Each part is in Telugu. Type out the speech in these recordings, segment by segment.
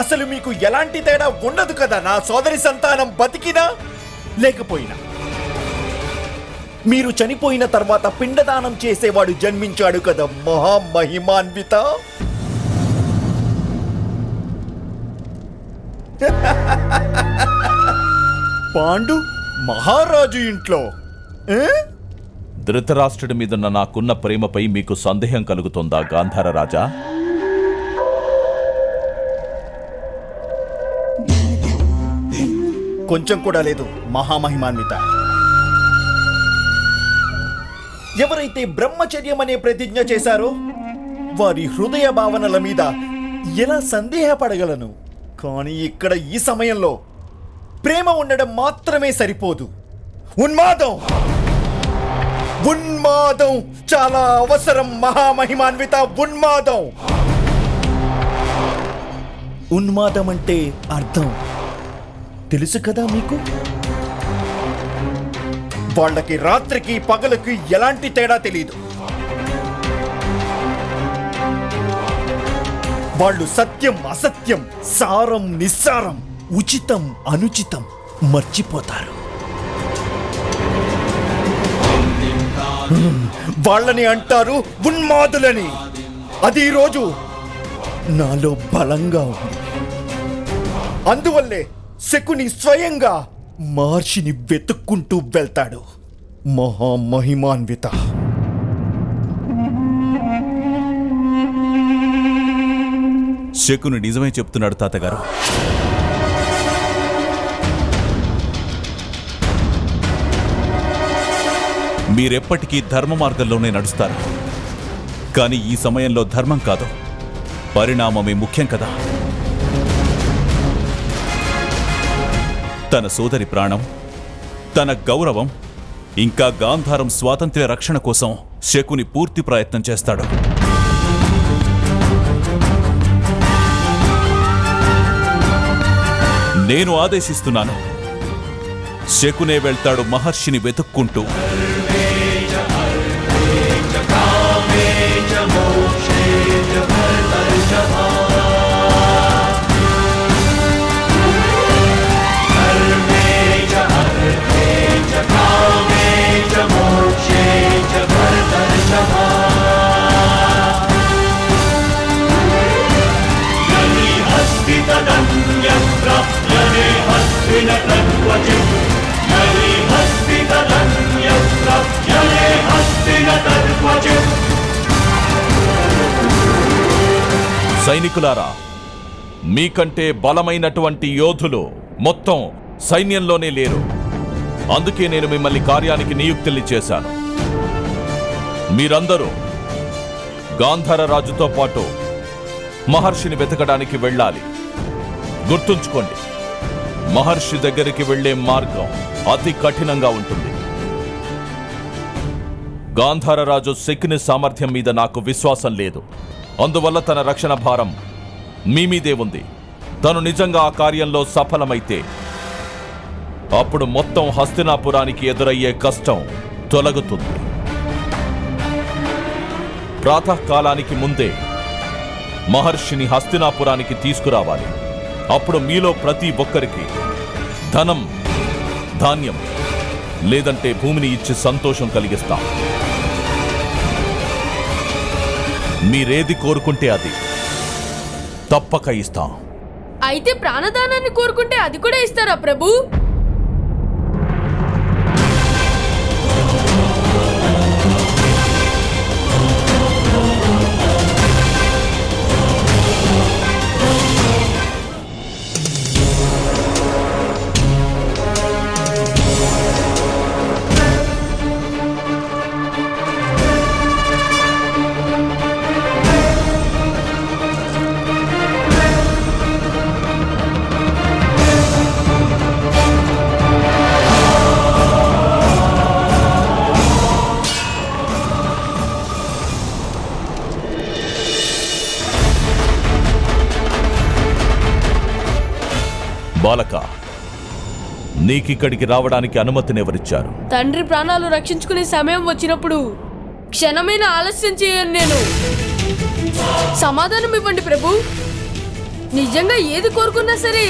అసలు మీకు ఎలాంటి తేడా ఉండదు కదా, నా సోదరి సంతానం బతికినా లేకపోయినా. మీరు చనిపోయిన తర్వాత పిండదానం చేసేవాడు జన్మించాడు కదా మహామహిమాన్విత. పాండు మహారాజు ఇంట్లో ధృతరాష్ట్రుడి మీదున్న నాకున్న ప్రేమపై మీకు సందేహం కలుగుతుందా గాంధార రాజా? కొంచెం కూడా లేదు మహామహిమాన్విత. ఎవరైతే బ్రహ్మచర్యం అనే ప్రతిజ్ఞ చేశారో వారి హృదయ భావనల మీద ఎలా సందేహపడగలను? కానీ ఇక్కడ ఈ సమయంలో ప్రేమ ఉండడం మాత్రమే సరిపోదు. ఉన్మాదం ఉన్మాదం చాలా అవసరం మహామహిమాన్విత. ఉన్మాదం ఉన్మాదం అంటే అర్థం తెలుసు కదా మీకు? వాళ్ళకి రాత్రికి పగలకి ఎలాంటి తేడా తెలియదు. వాళ్ళు సత్యం అసత్యం, సారం నిస్సారం, ఉచితం అనుచితం మర్చిపోతారు. వాళ్ళని అంటారు ఉన్మాదులని. అది ఈరోజు నాలో బలంగా ఉంది. అందువల్లే శకుని స్వయంగా మహర్షిని వెతుక్కుంటూ వెళ్తాడు. మహామహిమాన్విత. శకుని నిజమే చెప్తున్నాడు తాతగారు. మీరెప్పటికీ ధర్మ మార్గంలోనే నడుస్తారు. కానీ ఈ సమయంలో ధర్మం కాదు, పరిణామమే ముఖ్యం కదా. తన సోదరి ప్రాణం, తన గౌరవం, ఇంకా గాంధారం స్వాతంత్ర్య రక్షణ కోసం శకుని పూర్తి ప్రయత్నం చేస్తాడు. నేను ఆదేశిస్తున్నాను, శకునే వెళ్తాడు మహర్షిని వెతుక్కుంటూ. సైనికులారా, మీకంటే బలమైనటువంటి యోధులు మొత్తం సైన్యంలోనే లేరు. అందుకే నేను మిమ్మల్ని కార్యానికి నియుక్తుల్ని చేశాను. మీరందరూ గాంధార రాజుతో పాటు మహర్షిని వెతకడానికి వెళ్ళాలి. గుర్తుంచుకోండి, మహర్షి దగ్గరికి వెళ్లే మార్గం అతి కఠినంగా ఉంటుంది. గాంధార రాజు శకుని సామర్థ్యం మీద నాకు విశ్వాసం లేదు. అందువల్ల తన రక్షణ భారం మీ మీదే ఉంది. తను నిజంగా ఆ కార్యంలో సఫలమైతే అప్పుడు మొత్తం హస్తినాపురానికి ఎదురయ్యే కష్టం తొలగుతుంది. ప్రాతకాలానికి ముందే మహర్షిని హస్తినాపురానికి తీసుకురావాలి. అప్పుడు మీలో ప్రతి ఒక్కరికి ధనం, ధాన్యం లేదంటే భూమిని ఇచ్చి సంతోషం కలిగిస్తాం. మీరేది కోరుకుంటే అది తప్పక ఇస్తాం. అయితే ప్రాణదానాన్ని కోరుకుంటే అది కూడా ఇస్తారా ప్రభు? బాలక, నీకిక్కడికి రావడానికి అనుమతినెవరిచ్చారు? తండ్రి ప్రాణాలు రక్షించుకునే సమయం వచ్చినప్పుడు క్షణమైన ఆలస్యం చేయను నేను. సమాధానం ఇవ్వండి ప్రభు. నిజంగా ఏది కోరుకున్నా సరే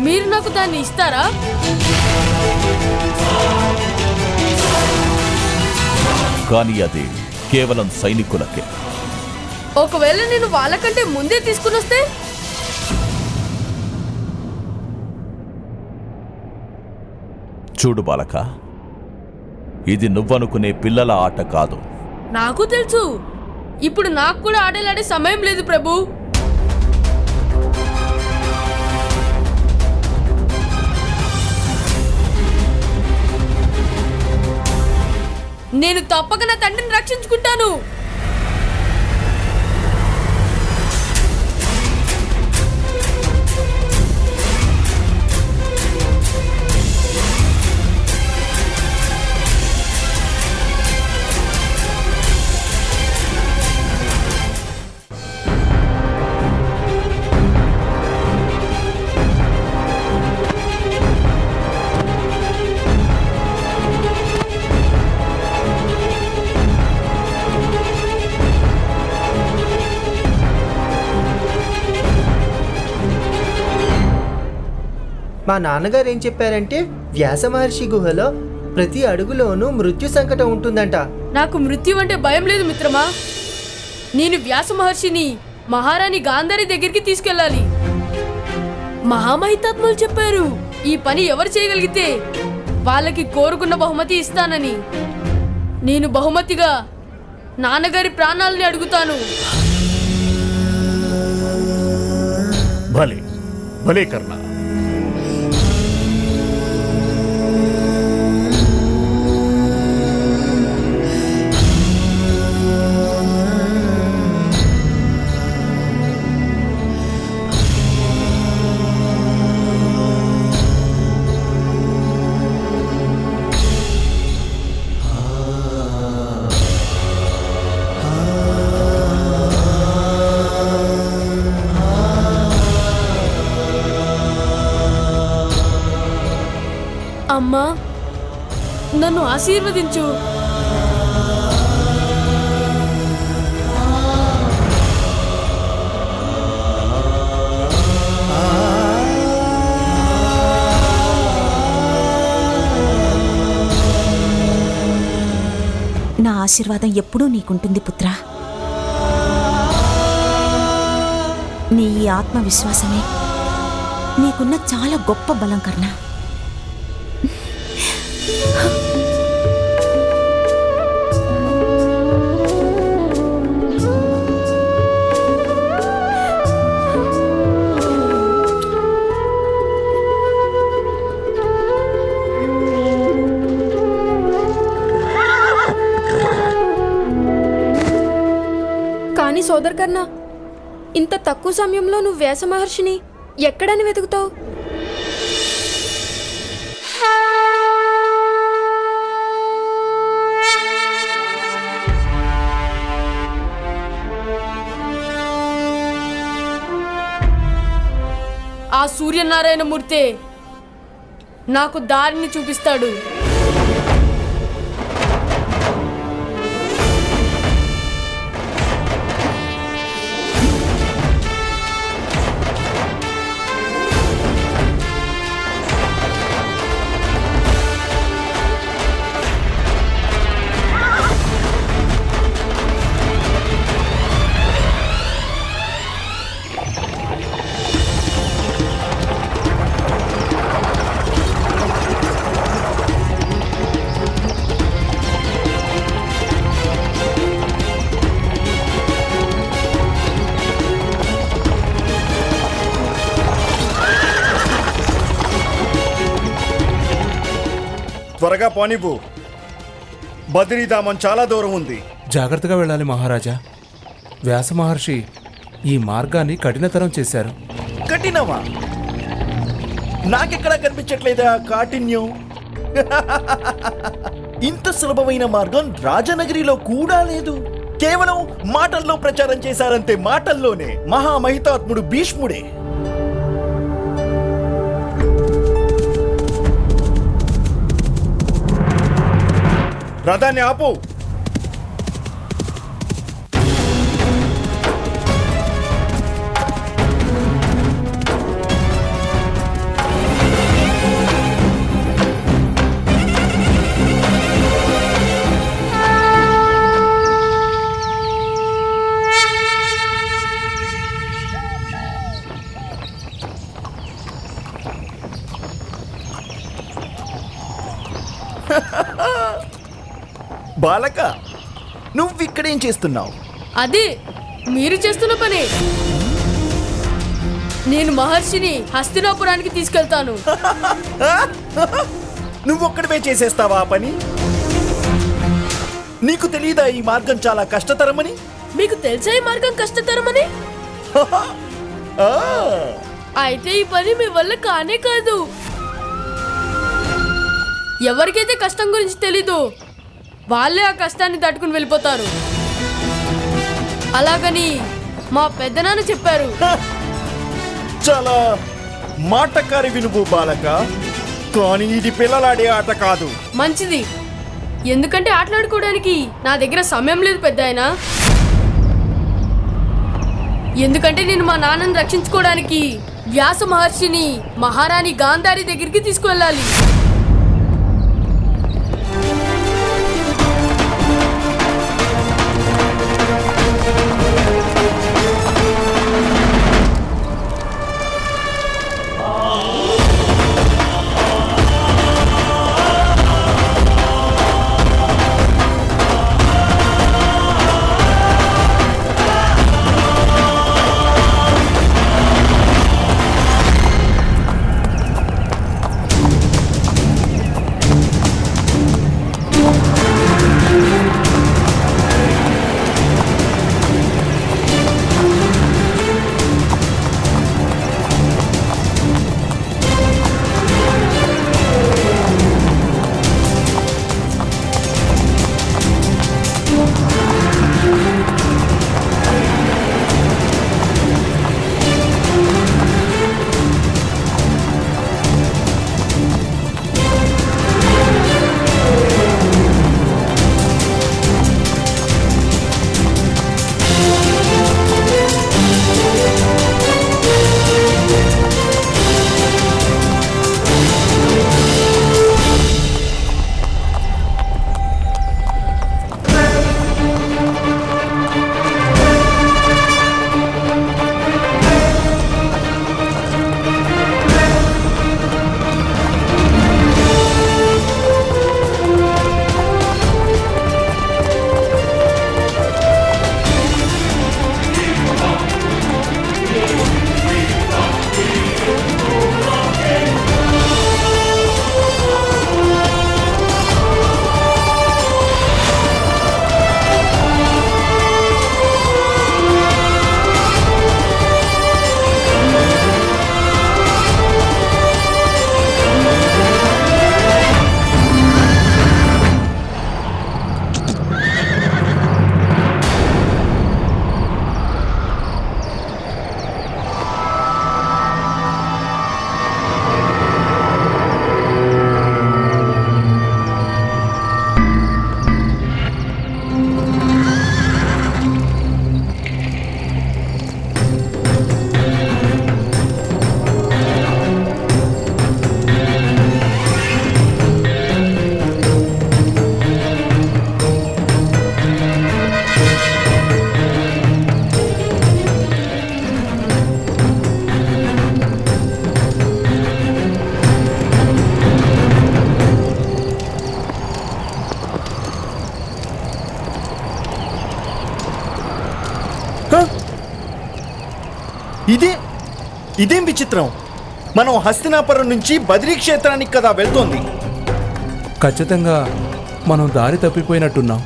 మీరు నాకు దాన్ని ఇస్తారా? కానీ అది కేవలం సైనికులకే. ఒకవేళ నేను వాళ్ళకంటే ముందే తీసుకుని వస్తే? చూడు బాలక, ఇది నువ్వనుకునే పిల్లల ఆట కాదు. నాకు తెలుసు. ఇప్పుడు నాకు కూడా ఆటలాడే సమయం లేదు ప్రభు. నేను తప్పక నా తండ్రిని రక్షించుకుంటాను. మా నాన్నగారు ఏం చెప్పారంటే వ్యాస మహర్షి గుహలో ప్రతి అడుగులోనూ మృత్యు సంకటం ఉంటుందంట. నాకు మృత్యు అంటే భయం లేదు మిత్రమా. నేను వ్యాస మహర్షిని మహారాణి గాంధారి దగ్గరికి తీసుకెళ్ళాలి. మహామహితాత్ములు చెప్పారు ఈ పని ఎవరు చేయగలిగితే వాళ్ళకి కోరుకున్న బహుమతి ఇస్తానని. నేను బహుమతిగా నాన్నగారి ప్రాణాలని అడుగుతాను. భలే భలే కర్ణ. అమ్మా, నన్ను ఆశీర్వదించు. నా ఆశీర్వాదం ఎప్పుడూ నీకుంటుంది పుత్రా. నీ ఈ ఆత్మవిశ్వాసమే నీకున్న చాలా గొప్ప బలం కర్ణ. కానీ సోదర్ కర్ణ, ఇంత తక్కువ సమయంలో నువ్వు వ్యాస మహర్షిని ఎక్కడని వెతుకుతావు? ఆ సూర్యనారాయణ మూర్తే నాకు దారిని చూపిస్తాడు. త్వరగా పోనివ్వు. బద్రీధామం చాలా దూరం ఉంది. జాగ్రత్తగా వెళ్ళాలి మహారాజా. వ్యాస మహర్షి ఈ మార్గాన్ని కఠినతరం చేశారు. కఠినమా? నాకెక్కడా కనిపించట్లేదా కాఠిన్యం? ఇంత సులభమైన మార్గం రాజనగరిలో కూడా లేదు. కేవలం మాటల్లో ప్రచారం చేశారంతే. మాటల్లోనే. మహామహితాత్ముడు భీష్ముడే. రథాన్ని ఆపు. బాలక, నువ్విక్కడేం చేస్తున్నావు? అదే మీరు చేస్తున్న పని. నేను మహర్షిని హస్తినాపురానికి తీసుకెళ్తాను. నువ్వొక్కడివే చేసేస్తావా ఆ పని? నీకు తెలీదా ఈ మార్గం చాలా కష్టతరమని? మీకు తెలుసా ఈ మార్గం కష్టతరమని? ఆ, అయితే ఈ పని మీ వల్ల కానే కాదు. ఎవరికైతే కష్టం గురించి తెలీదు వాళ్ళే ఆ కష్టాన్ని దాటుకుని వెళ్ళిపోతారు. అలాగని మా పెద్దనాన్న చెప్పారు. చాలా మాటకారివి నువ్వు బాలక, కానీ ఇది పిల్లలాడే ఆట కాదు. మంచిది, ఎందుకంటే ఆటలాడుకోవడానికి నా దగ్గర సమయం లేదు పెద్దాయనా. ఎందుకంటే నేను మా నాన్నని రక్షించుకోవడానికి వ్యాస మహర్షిని మహారాణి గాంధారి దగ్గరికి తీసుకువెళ్ళాలి. ఇదేం విచిత్రం? మనం హస్తినాపురం నుంచి బద్రీ క్షేత్రానికి కదా వెళ్తోంది. ఖచ్చితంగా మనం దారి తప్పిపోయినట్టున్నాం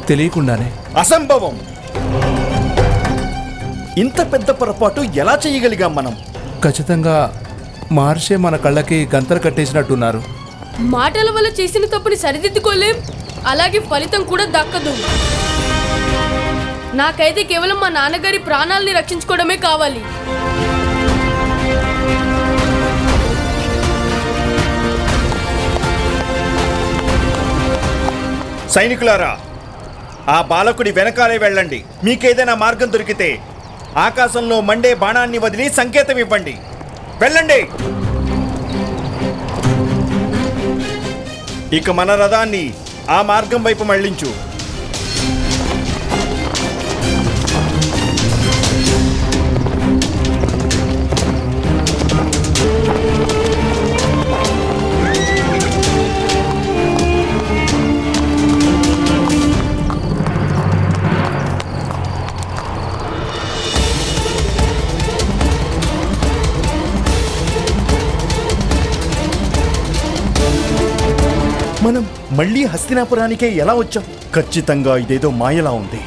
తెలియకుండానే. అసంభవం! ఇంత పెద్ద పొరపాటు ఎలా చేయగలిగాం మనం? ఖచ్చితంగా మహర్షి మన కళ్ళకి గంతలు కట్టేసినట్టున్నారు. మాటల వల్ల చేసిన తప్పుని సరిదిద్దుకోలేం, అలాగే ఫలితం కూడా దక్కదు. నాకైతే కేవలం మా నాన్నగారి ప్రాణాలని రక్షించుకోవడమే కావాలి. సైనికులారా, ఆ బాలకుడి వెనకాలే వెళ్ళండి. మీకేదైనా మార్గం దొరికితే ఆకాశంలో మండే బాణాన్ని వదిలి సంకేతం ఇవ్వండి. వెళ్ళండి. ఇక మన రథాన్ని ఆ మార్గం వైపు మళ్లించు. మళ్ళీ హస్తినాపురానికే ఎలా వచ్చాం? ఖచ్చితంగా ఇదేదో మాయలా ఉంది.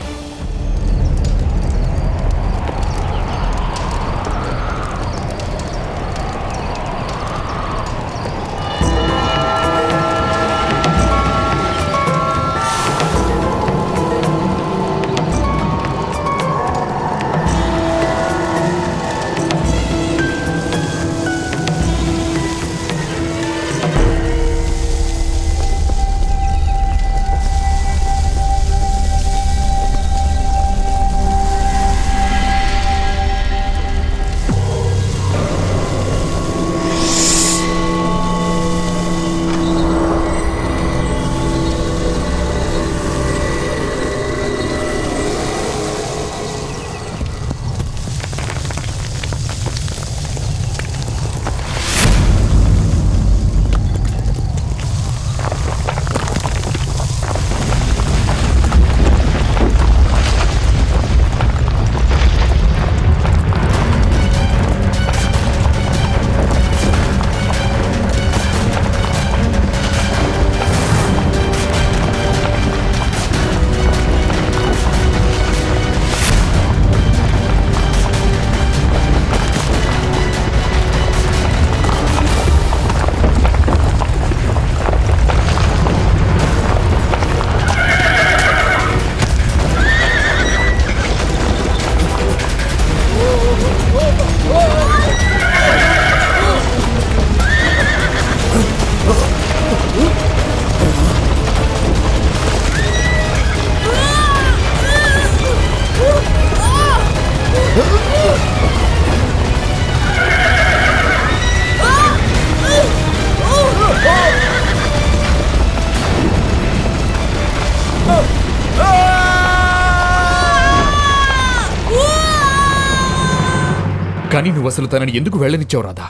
కానీ నువ్వు అసలు తనని ఎందుకు వెళ్ళనిచ్చావు రాధా?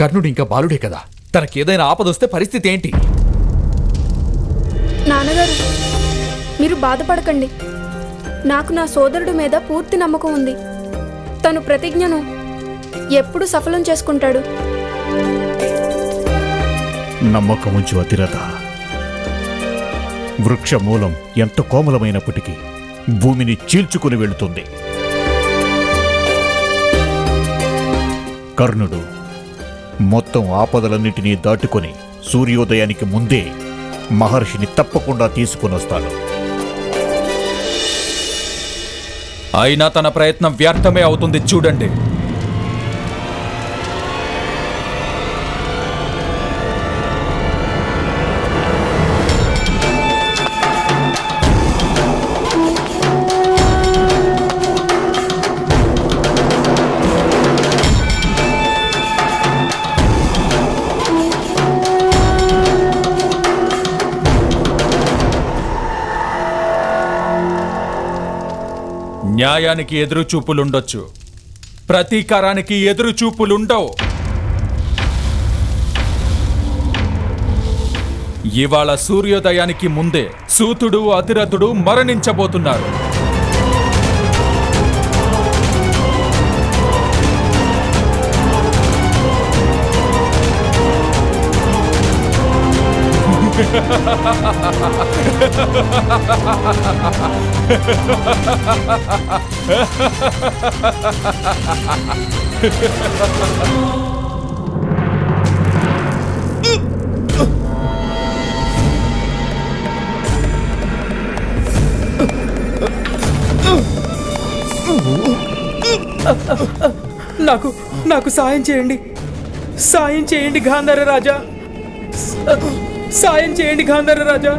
కర్ణుడు ఇంకా బాలుడే కదా, తనకేదైనా ఆపదొస్తే పరిస్థితి ఏంటి? నాన్నగారు, మీరు బాధపడకండి. నాకు నా సోదరుడి మీద పూర్తి నమ్మకం ఉంది. తను ప్రతిజ్ఞను ఎప్పుడు సఫలం చేసుకుంటాడు. నమ్మకం ఉంచు అతిరథ. వృక్షమూలం ఎంత కోమలమైనప్పటికీ భూమిని చీల్చుకుని వెళుతుంది. కర్ణుడు మొత్తం ఆపదలన్నిటినీ దాటుకొని సూర్యోదయానికి ముందే మహర్షిని తప్పకుండా తీసుకునొస్తాడు. అయినా తన ప్రయత్నం వ్యర్థమే అవుతుంది చూడండి. న్యాయానికి ఎదురుచూపులుండొచ్చు, ప్రతీకారానికి ఎదురుచూపులుండవు. ఇవాళ సూర్యోదయానికి ముందే సూతుడు అతిరథుడు మరణించబోతున్నారు. నాకు సాయం చేయండి. సాయం చేయండి గాంధార రాజా. సాయం చేయండి గాంధార రాజా.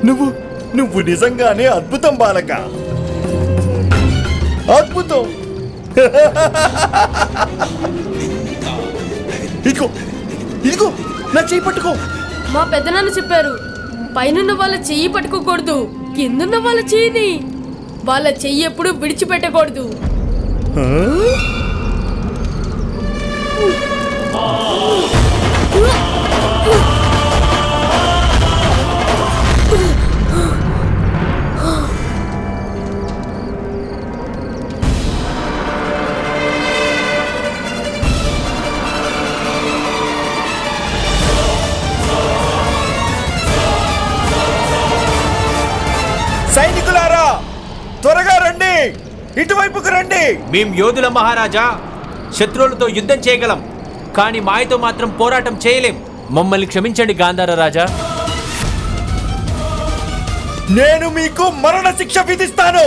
నువ్వు నువ్వు నిజంగానే అద్భుతం బాలక, అద్భుతం. ఇదిగో ఇదిగో నా చెయ్యి పట్టుకో. మా పెద్దనాన్న చెప్పారు, పైనున్న వాళ్ళ చెయ్యి పట్టుకోకూడదు, కిందున్న వాళ్ళ చెయ్యిని. వాళ్ళ చెయ్యి ఎప్పుడు విడిచిపెట్టకూడదు. సైనికులారా, త్వరగా రండి, ఇటువైపుకు రండి. మేం యోధుల మహారాజా, శత్రువులతో యుద్ధం చేయగలం, కానీ మాయతో మాత్రం పోరాటం చేయలేం. మమ్మల్ని క్షమించండి గాంధార రాజా. నేను మీకు మరణ శిక్ష విధిస్తాను.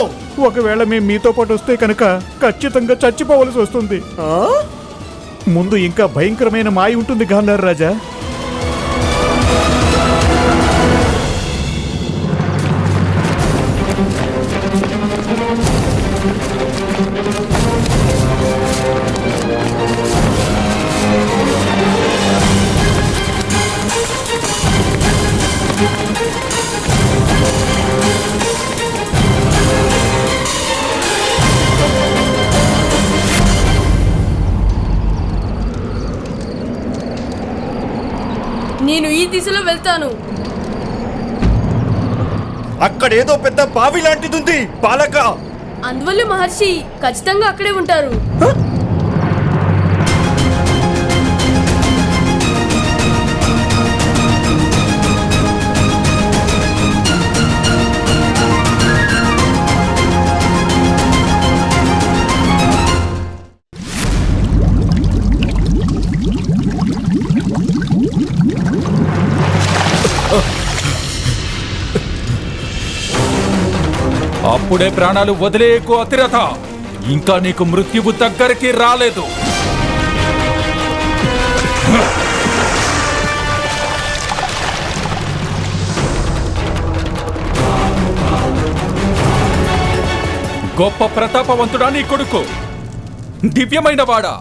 ఒకవేళ మేము మీతో పాటు వస్తే కనుక ఖచ్చితంగా చచ్చిపోవలసి వస్తుంది. ముందు ఇంకా భయంకరమైన మాయ ఉంటుంది గాంధార రాజా. నేను ఈ దిశలో వెళ్తాను. అక్కడేదో పెద్ద బావి లాంటిది ఉంది బాలక. అందువల్ల మహర్షి ఖచ్చితంగా అక్కడే ఉంటారు. అప్పుడే ప్రాణాలు వదిలేయకు అతిరథ, ఇంకా నీకు మృత్యువు దగ్గరికి రాలేదు. గొప్ప ప్రతాపవంతుడా నీ కొడుకు, దివ్యమైన వాడా.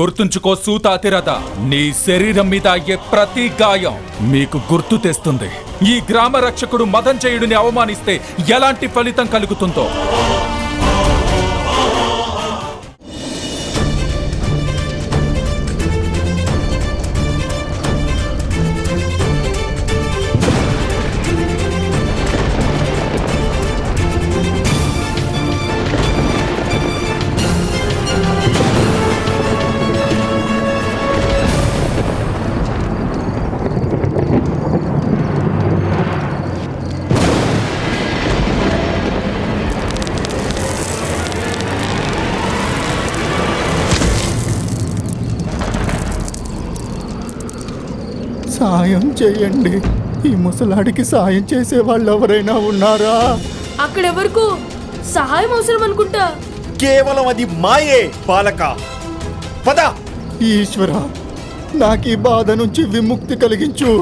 గుర్తుంచుకో సూత అతిరథ, నీ శరీరం మీద అయ్యే ప్రతి గాయం మీకు గుర్తు తెస్తుంది. ఈ గ్రామ రక్షకుడు మదంజయుడిని అవమానిస్తే ఎలాంటి ఫలితం కలుగుతుందో. సాయం చేయండి, ఈ ముసలాడికి సాయం చేసే వాళ్ళు ఎవరైనా ఉన్నారా? అక్కడెవరకు సహాయం అవసరం అనుకుంటా. కేవలం అది మాయే బాలక. పద. ఈశ్వర, నాకు ఈ బాధ నుంచి విముక్తి కలిగించు,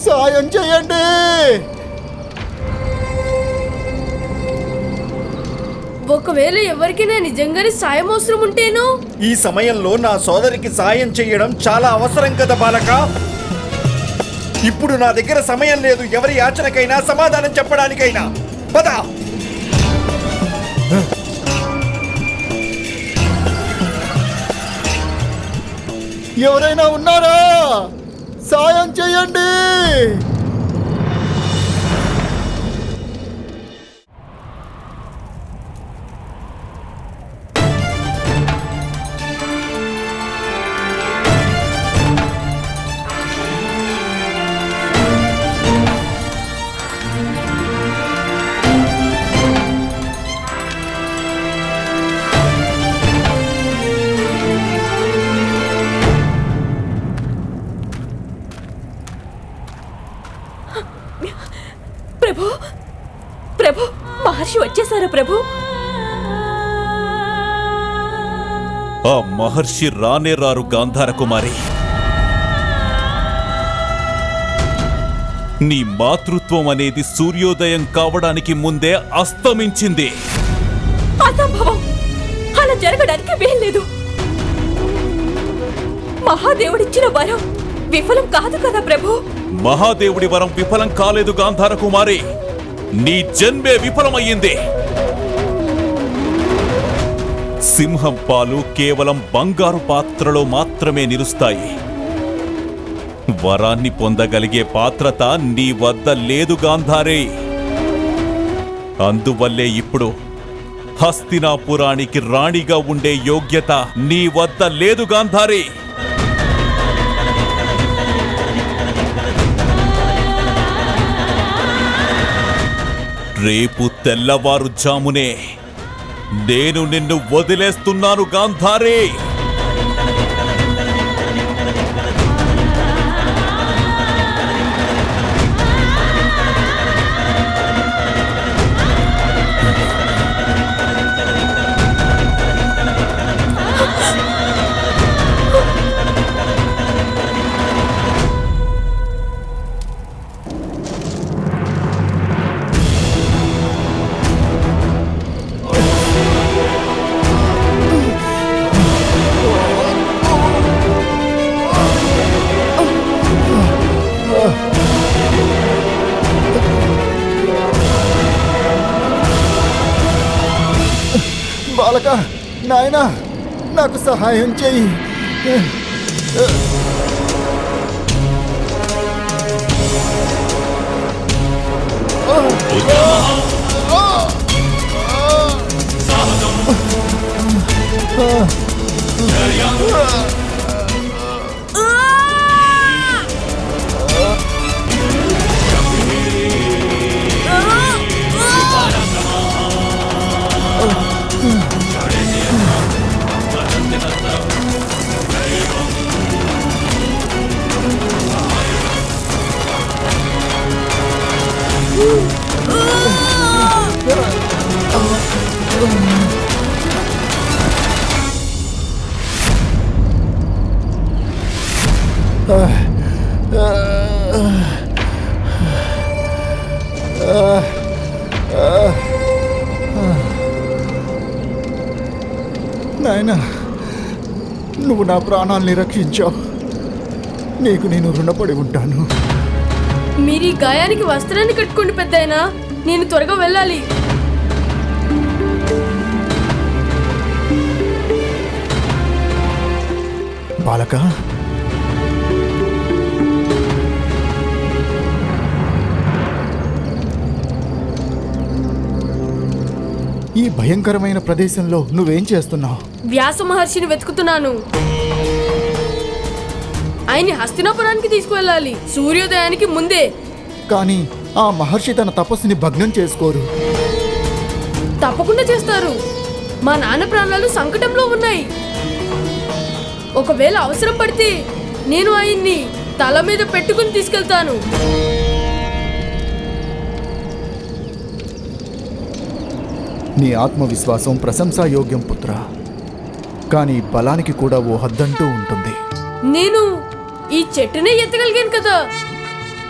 సాయం చేయండి. ఒకవేళ ఎవరికైనా నిజంగానే సాయం అవసరం ఉంటేనో? ఈ సమయంలో నా సోదరికి సాయం చేయడం చాలా అవసరం కదా బాలక. ఇప్పుడు నా దగ్గర సమయం లేదు ఎవరి యాచనకైనా సమాధానం చెప్పడానికైనా. పద. ఎవరైనా ఉన్నారా? సాయం చేయండి. ప్రభు, ప్రభు, మహర్షి వచ్చేసారా ప్రభు? ఆ మహర్షి రానే రారు గాంధార కుమారి. నీ మాతృత్వం అనేది సూర్యోదయం కావడానికి ముందే అస్తమించింది. అసంభవం! అలా జరగడానికి వీల్లేదు. మహాదేవుడిచ్చిన వరం విఫలం కాదు కదా ప్రభు. మహాదేవుడి వరం విఫలం కాలేదు గాంధార కుమారి, నీ జన్మే విఫలమయ్యింది. సింహం పాలు కేవలం బంగారు పాత్రలో మాత్రమే నిలుస్తాయి. వరాన్ని పొందగలిగే పాత్రత నీ వద్ద లేదు గాంధారే. అందువల్లే ఇప్పుడు హస్తినాపురానికి రాణిగా ఉండే యోగ్యత నీ వద్ద లేదు గాంధారే. రేపు తెల్లవారుజామునే నేను నిన్ను వదిలేస్తున్నాను గాంధారే. బాలక, నాయనా, నాకు సహాయం చెయ్యి. నాయనా, నువ్వు నా ప్రాణాల్ని రక్షించావు. నీకు నేను రుణపడి ఉంటాను. మీరు ఈ గాయానికి వస్త్రాన్ని కట్టుకోండి పెద్దాయనా, నేను త్వరగా వెళ్ళాలి. బాలక, ఈ భయంకరమైన ప్రదేశంలో నువ్వేం చేస్తున్నావు? వ్యాస మహర్షిని వెతుకుతున్నాను. ఆయన్ని హస్తినాపురానికి తీసుకువెళ్ళాలి, సూర్యోదయానికి ముందే. కానీ ఆ మహర్షి తన తపస్సుని భగ్నం చేసుకోరు. తప్పకుండా చేస్తారు. మా నాన్న ప్రాణాలు సంకటంలో ఉన్నాయి. ఒకవేళ అవసరం పడితే నేను ఆయన్ని తల మీద పెట్టుకుని తీసుకెళ్తాను. నీ ఆత్మవిశ్వాసం ప్రశంసాయోగ్యం పుత్ర. కానీ బలానికి కూడా ఓ హద్దంటూ ఉంటుంది. నేను ఈ చెట్టునే ఎత్తగలిగాను కదా.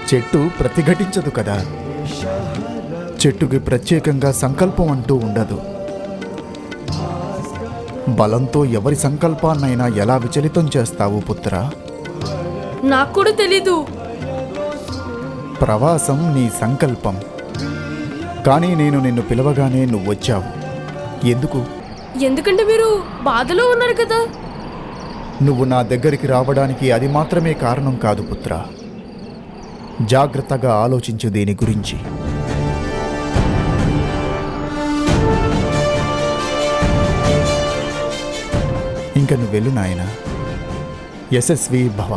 చెట్టు ప్రతిఘటించదు కదా. చెట్టుకి ప్రత్యేకంగా సంకల్పం అంటూ ఉండదు. బలంతో ఎవరి సంకల్పాన్నైనా ఎలా విచలితం చేస్తావు పుత్ర? నాకు కూడా తెలీదు. ప్రవాసం నీ సంకల్పం. కానీ నేను నిన్ను పిలవగానే నువ్వొచ్చావు. ఎందుకు? ఎందుకంటే మీరు బాధలో ఉన్నారు కదా. నువ్వు నా దగ్గరికి రావడానికి అది మాత్రమే కారణం కాదు పుత్ర. జాగ్రత్తగా ఆలోచించు దీని గురించి. ఇంక నువ్వు వెళ్ళు నాయనా. యశస్వి భవ.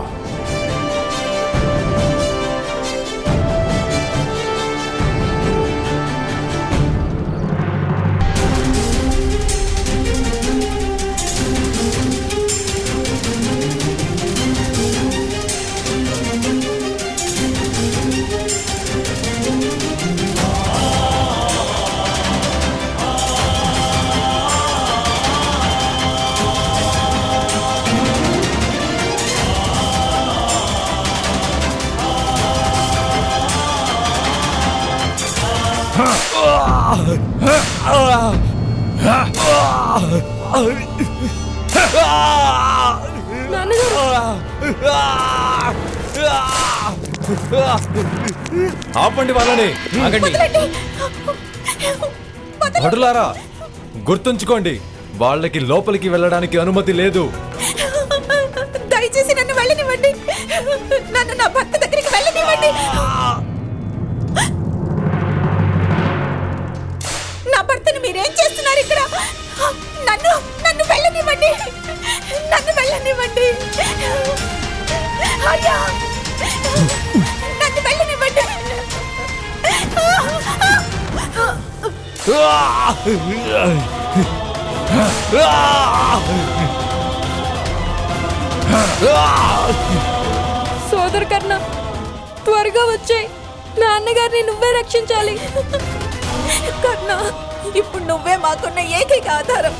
ఆపండి వాళ్ళని. ఆగండి. భటులారా, గుర్తుంచుకోండి, వాళ్ళకి లోపలికి వెళ్ళడానికి అనుమతి లేదు. దయచేసి నన్ను వెళ్ళనివ్వండి. నన్ను నా భర్త దగ్గరికి వెళ్ళనివ్వండి. నా భర్తను మీరేం చేస్తున్నారు ఇక్కడ? నన్ను నన్ను వెళ్ళనివ్వండి. నన్ను వెళ్ళనివ్వండి. అయ్యా, నన్ను వెళ్ళనివ్వండి. సోదరు కర్ణ, త్వరగా వచ్చాయి. నాన్నగారిని నువ్వే రక్షించాలి. కర్ణ, ఇప్పుడు నువ్వే మాకున్న ఏకైక ఆధారం.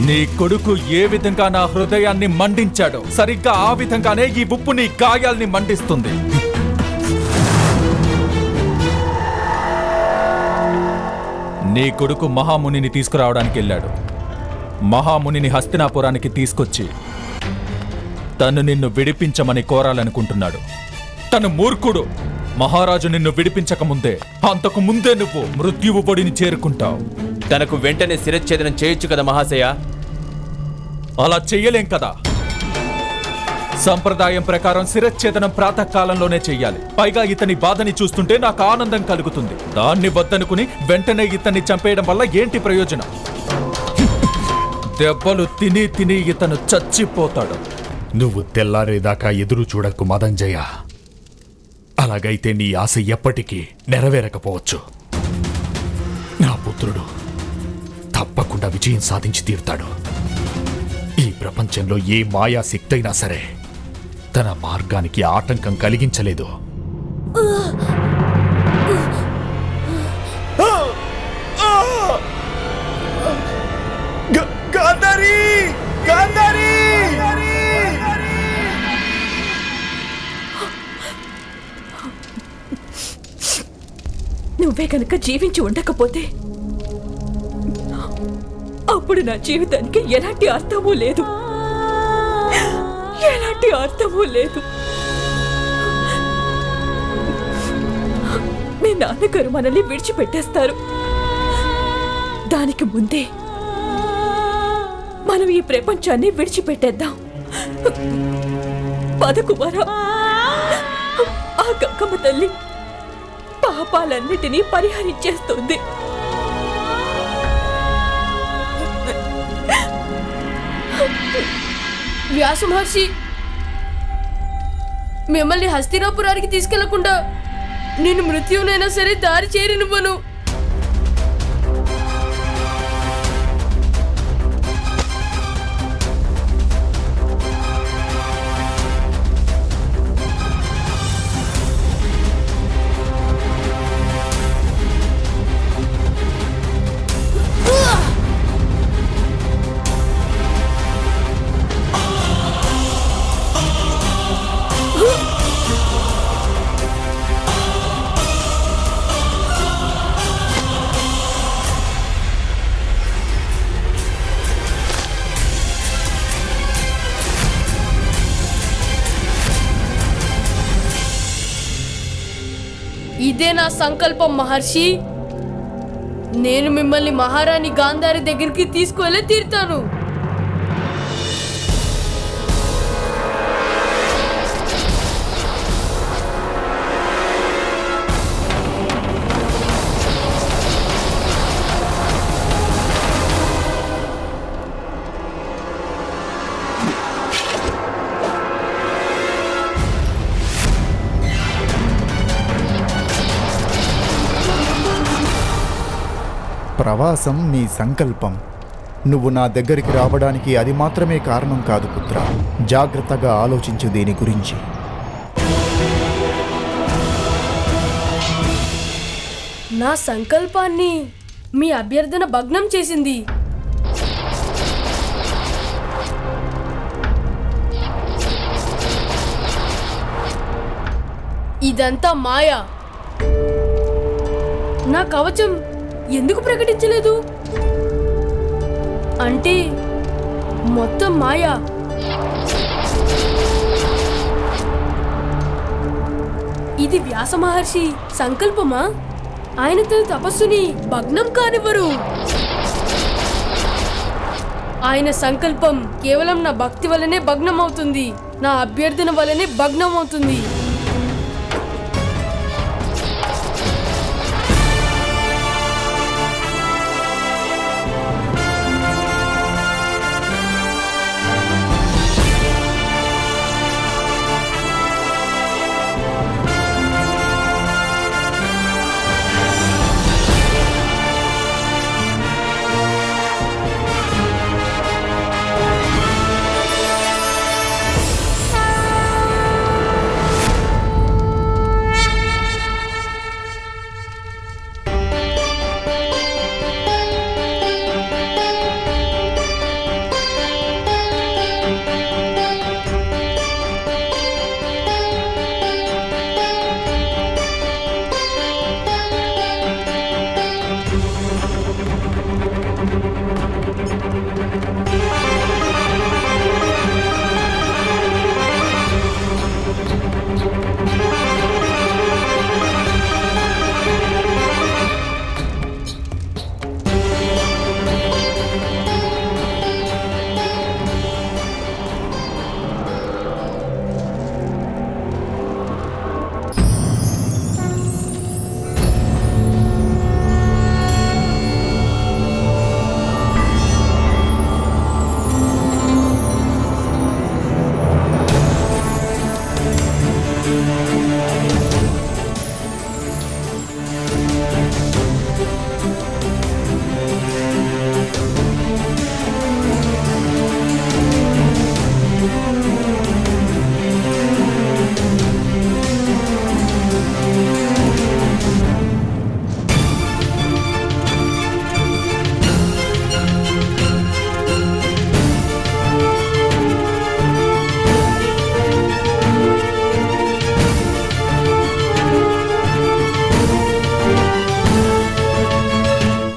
నీ కొడుకు ఏ విధంగా నా హృదయాన్ని మండించాడో సరిగ్గా ఆ విధంగానే ఈ ఉప్పు నీ గాయాల్ని మండిస్తుంది. నీ కొడుకు మహామునిని తీసుకురావడానికి వెళ్ళాడు. మహామునిని హస్తినాపురానికి తీసుకొచ్చి తను నిన్ను విడిపించమని కోరాలనుకుంటున్నాడు. తను మూర్ఖుడు. మహారాజు నిన్ను విడిపించకముందే, అంతకు ముందే నువ్వు మృత్యువు పొడిని చేరుకుంటావు. తనకు వెంటనే శిరచ్ఛేదనం చేయొచ్చు కదా మహాశయ. అలా చెయ్యలేం కదా. సంప్రదాయం ప్రకారం శిరచ్ఛేదనం ప్రాతకాలంలోనే చెయ్యాలి. పైగా ఇతని బాధని చూస్తుంటే నాకు ఆనందం కలుగుతుంది. దాన్ని వద్దనుకుని వెంటనే ఇతన్ని చంపేయడం వల్ల ఏంటి ప్రయోజనం? దెబ్బలు తిని తిని ఇతను చచ్చిపోతాడు. నువ్వు తెల్లారేదాకా ఎదురు చూడకు మదంజయ్య. అలాగైతే నీ ఆశ ఎప్పటికీ నెరవేరకపోవచ్చు. నా పుత్రుడు తప్పకుండా విజయం సాధించి తీరుతాడు. ఈ ప్రపంచంలో ఏ మాయా శక్తి అయినా సరే తన మార్గానికి ఆటంకం కలిగించలేదు. గాంధారి! గాంధారి! నువ్వే కనుక జీవించి ఉండకపోతే అప్పుడు నా జీవితానికి ఎలాంటి అర్థమూ లేదు. ఎలాంటి అర్థమూ లేదు. మీ నాన్నగారు మనల్ని విడిచిపెట్టేస్తారు. దానికి ముందే మనం ఈ ప్రపంచాన్ని విడిచిపెట్టేద్దాం. పద కుమారా, ఆ గంగమ్మ తల్లి పాపాలన్నిటినీ పరిహరించేస్తుంది. వ్యాస మహర్షి, మిమ్మల్ని హస్తినాపురానికి తీసుకెళ్లకుండా నేను మృత్యువునైనా సరే దారి చేరినివ్వను. ఇదే నా సంకల్పం మహర్షి. నేను మిమ్మల్ని మహారాణి గాంధారి దగ్గరికి తీసుకువెళ్ళి తీరుతాను. ప్రవాసం నీ సంకల్పం. నువ్వు నా దగ్గరికి రావడానికి అది మాత్రమే కారణం కాదు పుత్ర. జాగ్రత్తగా ఆలోచించు దీని గురించి. నా సంకల్పాన్ని మీ అభ్యర్థన భగ్నం చేసింది. ఇదంతా మాయా. నా కవచం ఎందుకు ప్రకటించలేదు? అంటే మొత్తం మాయా. ఇది వ్యాస మహర్షి సంకల్పమా? ఆయన తన తపస్సుని భగ్నం కానివ్వరు. ఆయన సంకల్పం కేవలం నా భక్తి వల్లనే భగ్నం అవుతుంది, నా అభ్యర్థన వల్లనే భగ్నం అవుతుంది.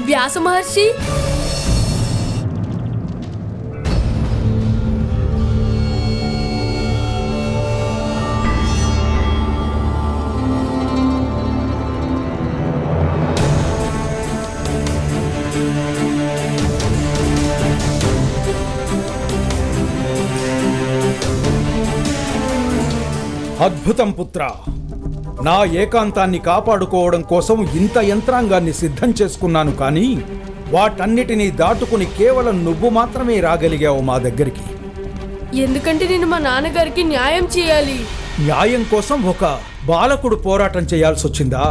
వ్యాస మహర్షి, అద్భుతం పుత్ర. నా ఏకాంతాన్ని కాపాడుకోవడం కోసం ఇంత యంత్రాంగాన్ని సిద్ధం చేసుకున్నాను, కానీ వాటన్నిటినీ దాటుకుని కేవలం నువ్వు మాత్రమే రాగలిగావు మా దగ్గరికి. ఎందుకంటే నేను మా నాన్నగారికి న్యాయం చేయాలి. న్యాయం కోసం ఒక బాలకుడు పోరాటం చేయాల్సి వచ్చిందా?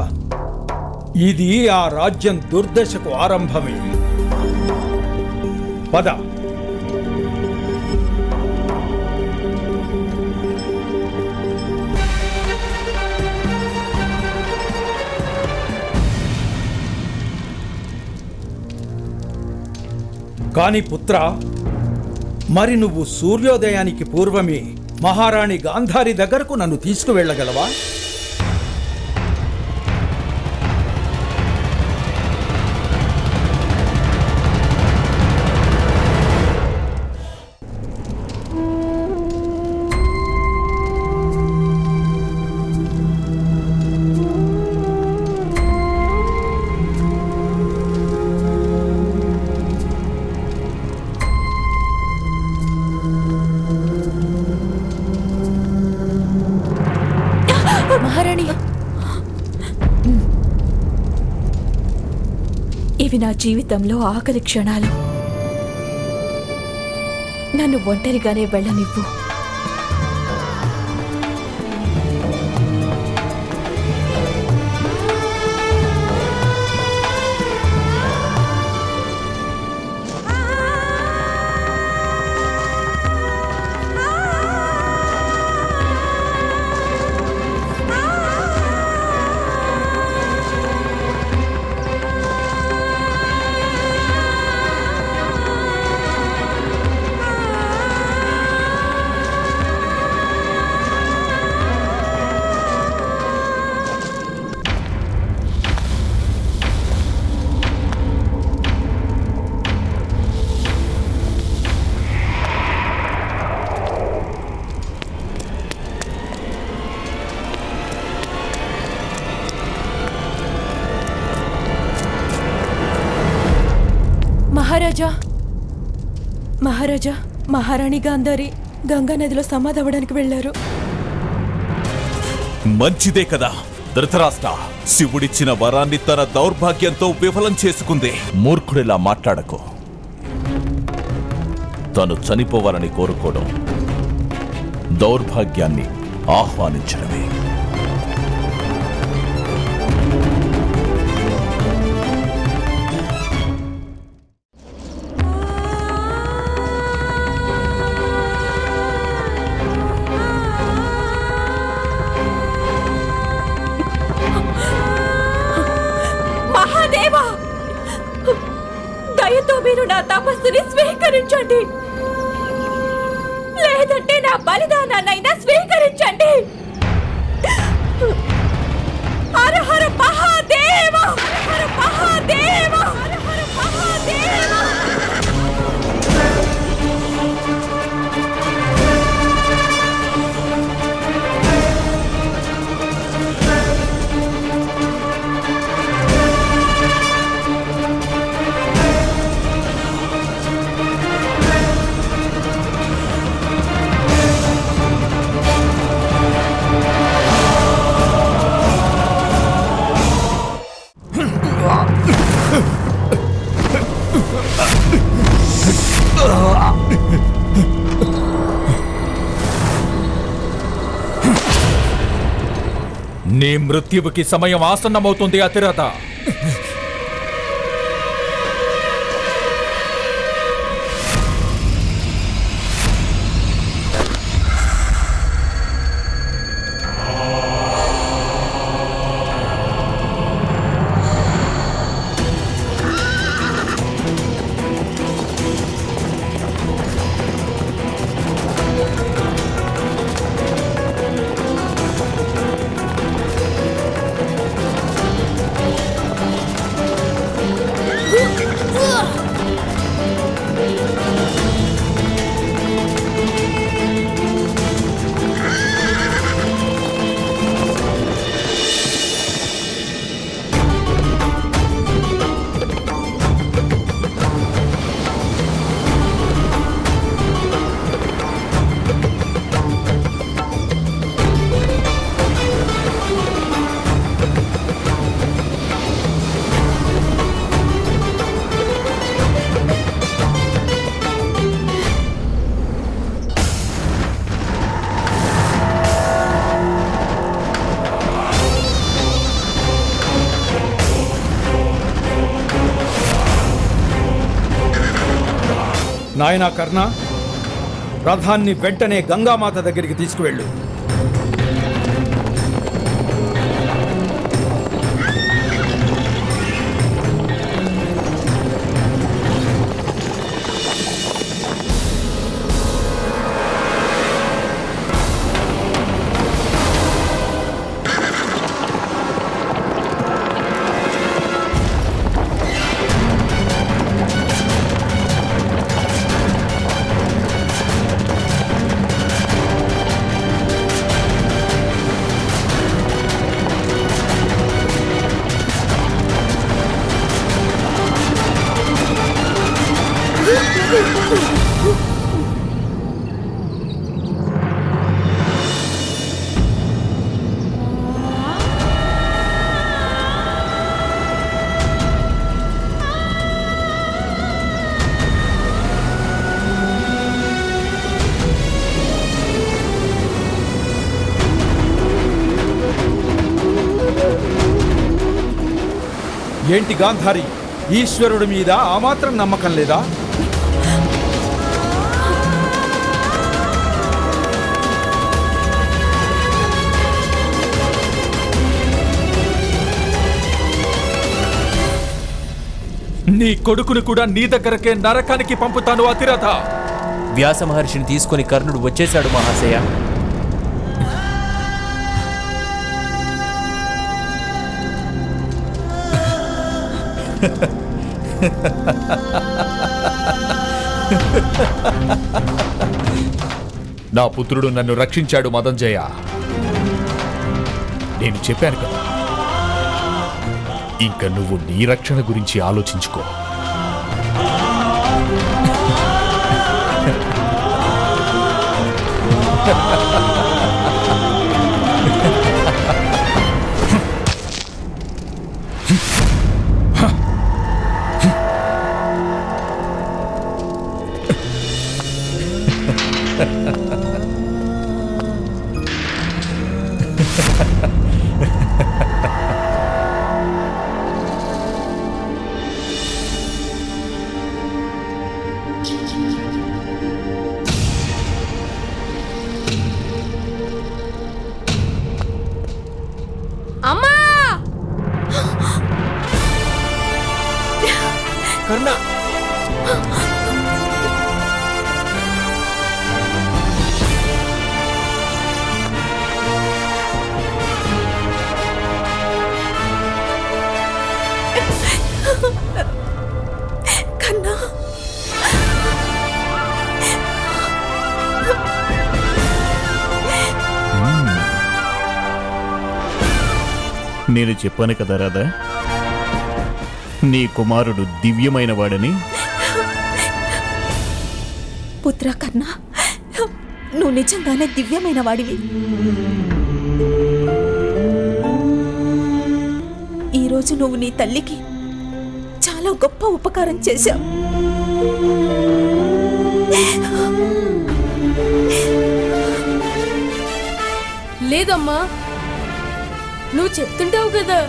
ఇది ఆ రాజ్యం దుర్దశకు ఆరంభమే. పద. కాని పుత్ర, మరి నువ్వు సూర్యోదయానికి పూర్వమే మహారాణి గాంధారి దగ్గరకు నన్ను తీసుకువెళ్ళగలవా? ఇవి నా జీవితంలో ఆఖరి క్షణాలు. నన్ను ఒంటరిగానే వెళ్ళనివ్వు. మహారాజా, మహారాణి గాంధారి గంగా నదిలో సమాధవడానికి వెళ్లారు. మంచిదే కదా. ధృతరాష్ట్ర, శివుడిచ్చిన వరాన్ని తన దౌర్భాగ్యంతో విఫలం చేసుకుంది. మూర్ఖుడిలా మాట్లాడకు. తను చనిపోవాలని కోరుకోవడం దౌర్భాగ్యాన్ని ఆహ్వానించడమే. మహాదేవా, దయతో మీరు నా తపస్సుని స్వీకరించండి, లేదంటే నా బలిదానాన్నైనా స్వీకరించండి. హర హర మహాదేవ, హర మహాదేవ, హర హర మహాదేవ. నీ మృత్యువుకి సమయం ఆసన్నమవుతుంది అతిరథ. నాయనా కర్ణ, రథాన్ని వెంటనే గంగామాత దగ్గరికి తీసుకువెళ్ళు. ఏంటి గాంధారి, ఈశ్వరుడి మీద ఆ మాత్రం నమ్మకం లేదా? నీ కొడుకును కూడా నీ దగ్గరకే నరకానికి పంపుతాను అతిరథ. వ్యాస మహర్షిని తీసుకొని కర్ణుడు వచ్చేశాడు మహాశయ. నా పుత్రుడు నన్ను రక్షించాడు మదంజయ. నేను చెప్పాను కదా, ఇంక నువ్వు నీ రక్షణ గురించి ఆలోచించుకో. అమ్మా! కర్ణ, కన్నా, నేను చెప్పాను కదా రాధా, నీ కుమారుడు దివ్యమైన వాడని. పుత్ర కన్నా, నువ్వు నిజంగానే దివ్యమైన వాడివి. ఈరోజు నువ్వు నీ తల్లికి చాలా గొప్ప ఉపకారం చేశావు. లేదమ్మా, నువ్వు చెప్తుంటావు కదా,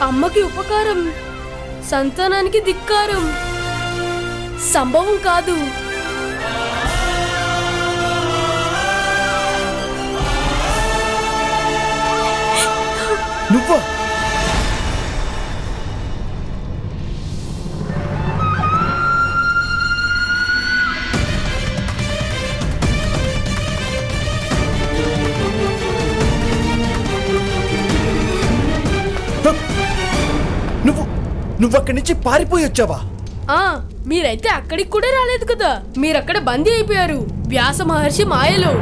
అమ్మకి ఉపకారం సంతానానికి ధిక్కారం. సంభవం కాదు. నువ్వా? నువ్వక్కడి నుంచి పారిపోయి వచ్చావా? మీరైతే అక్కడికి కూడా రాలేదు కదా, మీరక్కడ బందీ అయిపోయారు వ్యాస మహర్షి మాయలో.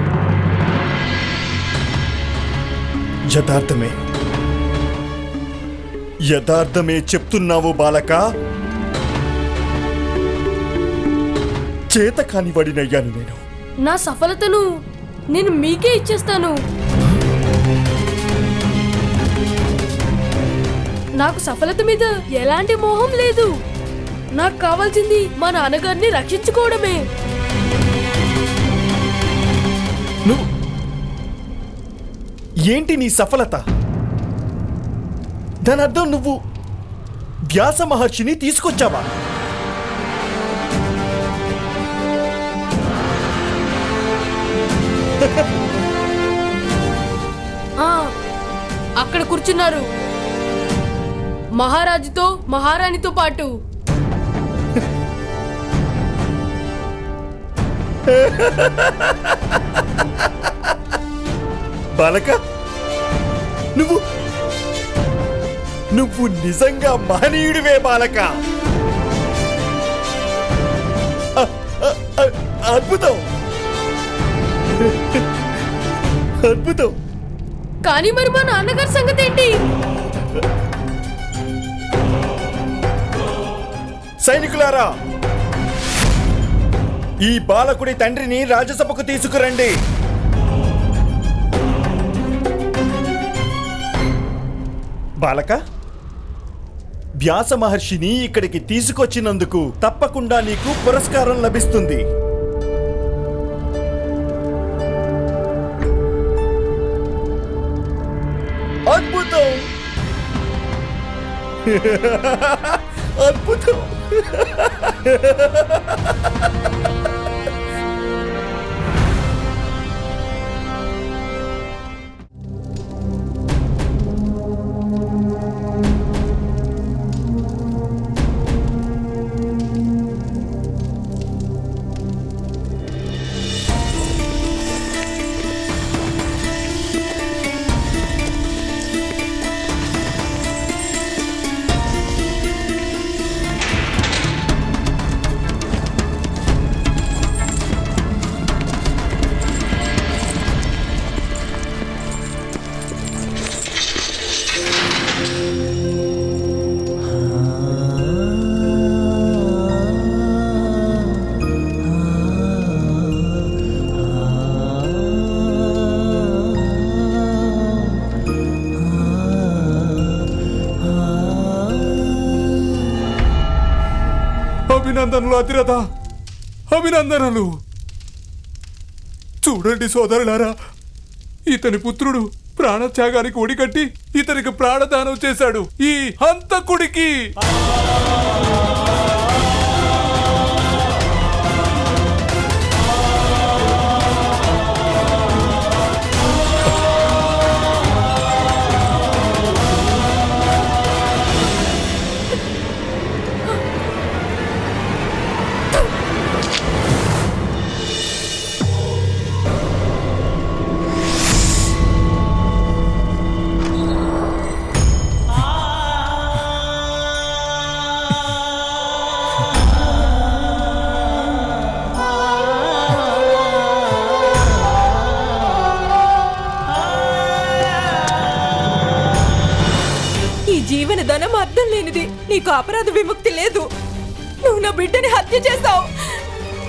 యథార్థమే చెప్తున్నావు బాలక. చేత కానివాడినయ్యాను నేను. నా సఫలతను నేను మీకే ఇచ్చేస్తాను. నాకు సఫలత మీద ఎలాంటి మోహం లేదు. నాకు కావాల్సింది మా నాన్నగారిని రక్షించుకోవడమే. ఏంటి నీ సఫలత? దాని అర్థం నువ్వు వ్యాస మహర్షిని తీసుకొచ్చావా? అక్కడ కూర్చున్నారు మహారాజుతో మహారాణితో పాటు. బాలక, నువ్వు నిజంగా మహనీయుడివే బాలక. అద్భుతం, అద్భుతం. కానీ మరి మా నాన్నగారి సంగతి ఏంటి? సైనికులారా, ఈ బాలకుడి తండ్రిని రాజసభకు తీసుకురండి. బాలక, వ్యాస మహర్షిని ఇక్కడికి తీసుకొచ్చినందుకు తప్పకుండా నీకు పురస్కారం లభిస్తుంది. అద్భుతం. అద్భుతం. అభినందనలు అతిరథ, అభినందనలు. చూడండి సోదరులారా, ఇతని పుత్రుడు ప్రాణత్యాగానికి ఒడికట్టి ఇతనికి ప్రాణదానం చేశాడు, ఈ హంతకుడికి. జీవన ధనం అర్థం లేనిది. నీకు అపరాధ విముక్తి లేదు. నువ్వు నా బిడ్డని హత్య చేశావు.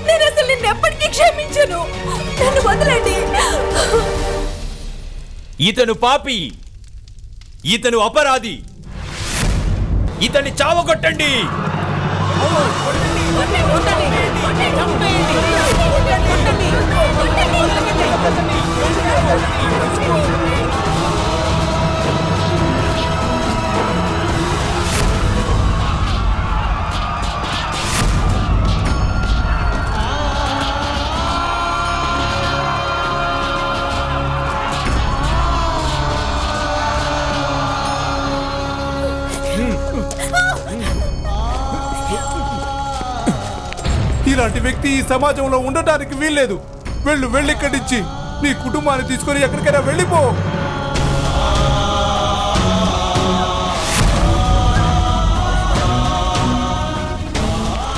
నేను అసలు నిన్నెప్పటికీ క్షమించను. నన్ను వదలండి. ఇతను పాపి, ఇతను అపరాధి, ఇతన్ని చావగొట్టండి. ఇలాంటి వ్యక్తి ఈ సమాజంలో ఉండటానికి వీల్లేదు. వెళ్ళిక్కడి నుంచి నీ కుటుంబాన్ని తీసుకొని ఎక్కడికైనా వెళ్ళిపో.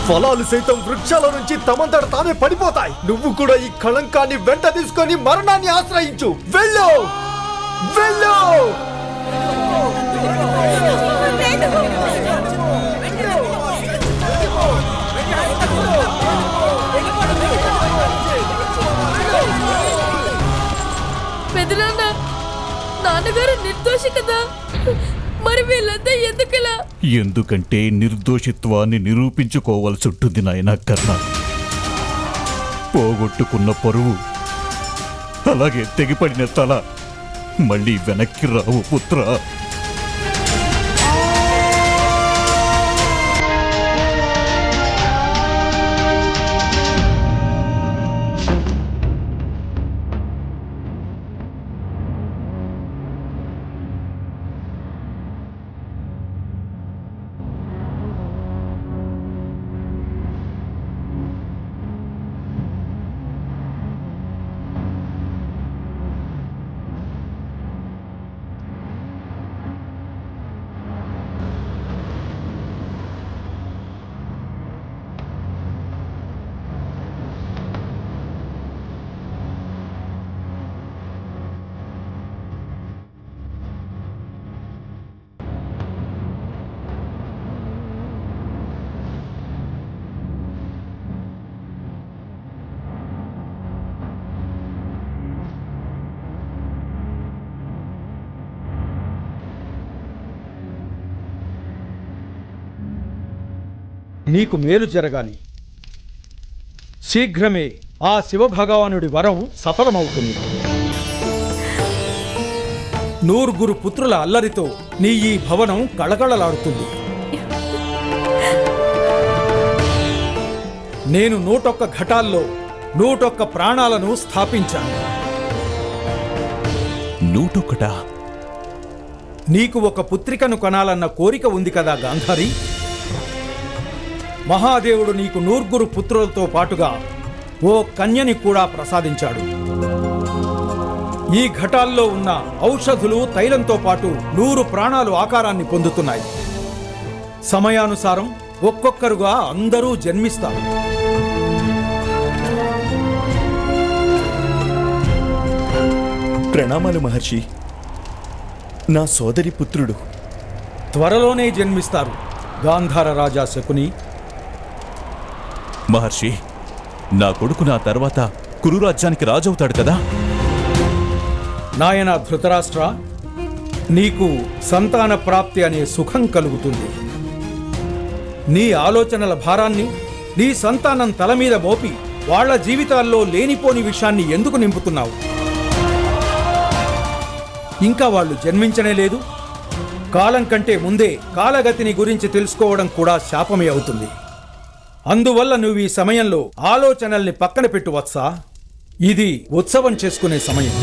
ఫలాలు సైతం వృక్షాల నుంచి తమంతట తామే పడిపోతాయి. నువ్వు కూడా ఈ కళంకాన్ని వెంట తీసుకొని మరణాన్ని ఆశ్రయించు. వెళ్ళు, వెళ్ళు. పెదనాన్న, నాన్నగారు నిర్దోషి కదా, మరి వీళ్ళంతా ఎందుకులా? ఎందుకంటే నిర్దోషిత్వాన్ని నిరూపించుకోవాల్సి ఉంటుంది నాయనా కర్ణ. పోగొట్టుకున్న పరువు, అలాగే తెగిపడిన తల మళ్ళీ వెనక్కి రావు పుత్ర. నీకు మేలు జరగాలి. శీఘ్రమే ఆ శివభగవానుడి వరం సఫలమవుతుంది. నూరుగురు పుత్రుల అల్లరితో నీ ఈ భవనం కళకళలాడుతుంది. నేను 101 ఘటాల్లో 101 ప్రాణాలను స్థాపించాను. 101? నీకు ఒక పుత్రికను కొనాలన్న కోరిక ఉంది కదా గాంధారి. మహాదేవుడు నీకు 100 పుత్రులతో పాటుగా ఓ కన్యని కూడా ప్రసాదించాడు. ఈ ఘటాల్లో ఉన్న ఔషధులు తైలంతో పాటు 100 ప్రాణాలు ఆకారాన్ని పొందుతున్నాయి. సమయానుసారం ఒక్కొక్కరుగా అందరూ జన్మిస్తారు. ప్రణామాలు మహర్షి. నా సోదరి పుత్రుడు త్వరలోనే జన్మిస్తారు గాంధార రాజా శకుని. మహర్షి, నా కొడుకు నా తర్వాత కురురాజ్యానికి రాజవుతాడు కదా? నాయన ధృతరాష్ట్ర, నీకు సంతాన ప్రాప్తి అనే సుఖం కలుగుతుంది. నీ ఆలోచనల భారాన్ని నీ సంతానం తల మీద మోపి వాళ్ల జీవితాల్లో లేనిపోని విషయాన్ని ఎందుకు నింపుతున్నావు? ఇంకా వాళ్ళు జన్మించనే లేదు. కాలం కంటే ముందే కాలగతిని గురించి తెలుసుకోవడం కూడా శాపమే అవుతుంది. అందువల్ల నువ్వు ఈ సమయంలో ఆలోచనల్ని పక్కన పెట్టు వత్సా. ఇది ఉత్సవం చేసుకునే సమయం.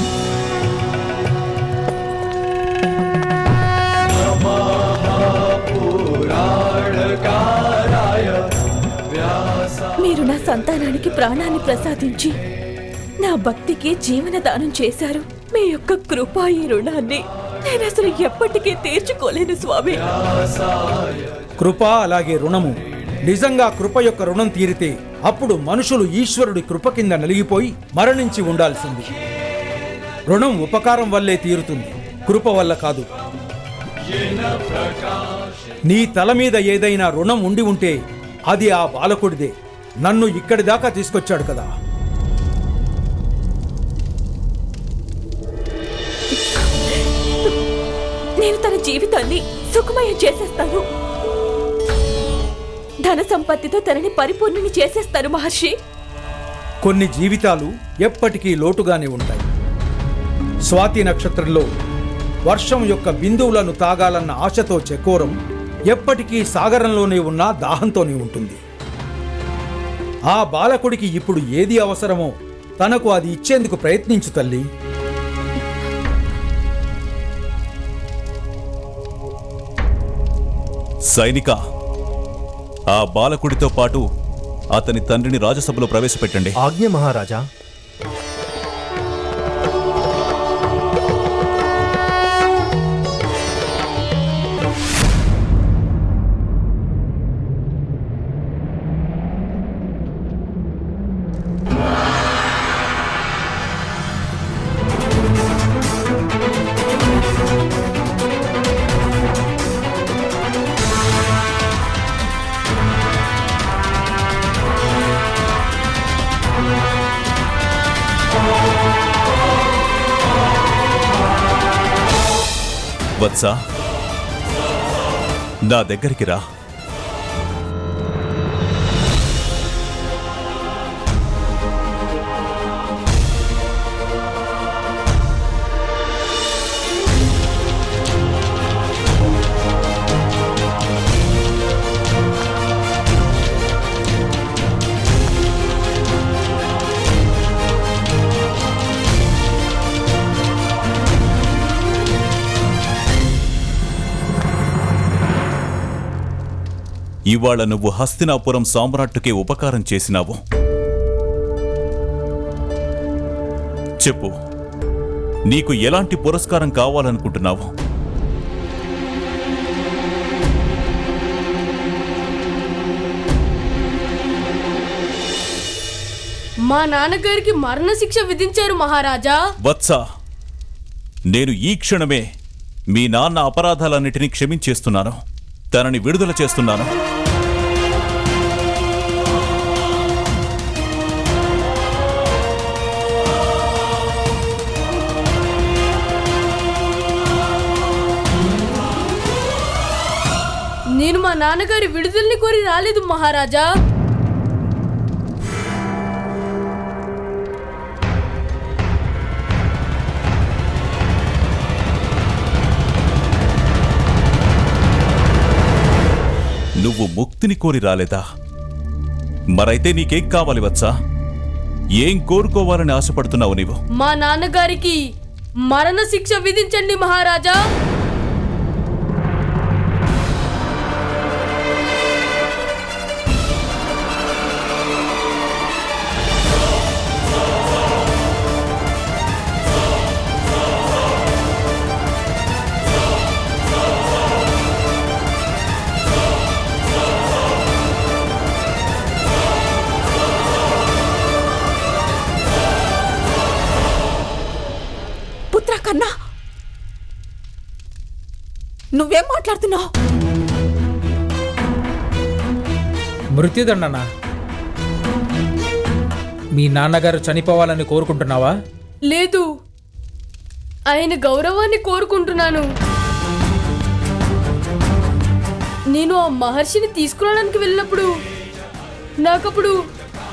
మీరు నా సంతానానికి ప్రాణాన్ని ప్రసాదించి నా భక్తికి జీవనదానం చేశారు. మీ యొక్క కృపా ఈ రుణాన్ని నేను అసలు ఎప్పటికీ తీర్చుకోలేను స్వామి. కృప అలాగే రుణము. నిజంగా కృప యొక్క రుణం తీరితే అప్పుడు మనుషులు ఈశ్వరుడి కృప కింద నలిగిపోయి మరణించి ఉండాల్సింది. రుణం ఉపకారం వల్లే తీరుతుంది, కృప వల్ల కాదు. నీ తల మీద ఏదైనా రుణం ఉండి ఉంటే అది ఆ బాలకుడిదే. నన్ను ఇక్కడి దాకా తీసుకొచ్చాడు కదా. నేను తన జీవితాన్ని సుఖమయం చేసేస్తాను. ధన సంపత్తితో తనని పరిపూర్ణని చేసేస్తాను మహర్షి. కొన్ని జీవితాలు ఎప్పటికీ లోటుగానే ఉంటాయి. స్వాతి నక్షత్రంలో వర్షం యొక్క బిందువులను తాగాలన్న ఆశతో చెకోరం ఎప్పటికీ సాగరంలోనే ఉన్న దాహంతోనే ఉంటుంది. ఆ బాలకుడికి ఇప్పుడు ఏది అవసరమో తనకు అది ఇచ్చేందుకు ప్రయత్నించు తల్లి. సైనిక, ఆ బాలకుడితో పాటు అతని తండ్రిని రాజసభలో ప్రవేశపెట్టండి. ఆజ్ఞ మహారాజా. వత్స, నా దగ్గరికి రా. ఇవాళ నువ్వు హస్తినాపురం సామ్రాట్టుకే ఉపకారం చేసినావు. చెప్పు, నీకు ఎలాంటి పురస్కారం కావాలనుకుంటున్నావు? మా నాన్నగారికి మరణశిక్ష విధించారు మహారాజా. వత్స, నేను ఈ క్షణమే మీ నాన్న అపరాధాలన్నిటినీ క్షమించేస్తున్నాను. తనని విడుదల చేస్తున్నాను. నేను మా నాన్నగారి విడుదలని కోరి రాలేదు మహారాజా. నువ్వు ముక్తిని కోరి రాలేదా? మరైతే నీకేం కావాలి వచ్చా? ఏం కోరుకోవాలని ఆశపడుతున్నావు నీవు? మా నాన్నగారికి మరణ శిక్ష విధించండి మహారాజా. పుత్ర కన్నా, నువ్వేం మాట్లాడుతున్నావు? మృత్యుదండనా? మీ నాన్నగారు చనిపోవాలని కోరుకుంటున్నావా? లేదు, ఆయన గౌరవాన్ని కోరుకుంటున్నాను. నేను ఆ మహర్షిని తీసుకురావడానికి వెళ్ళినప్పుడు నాకప్పుడు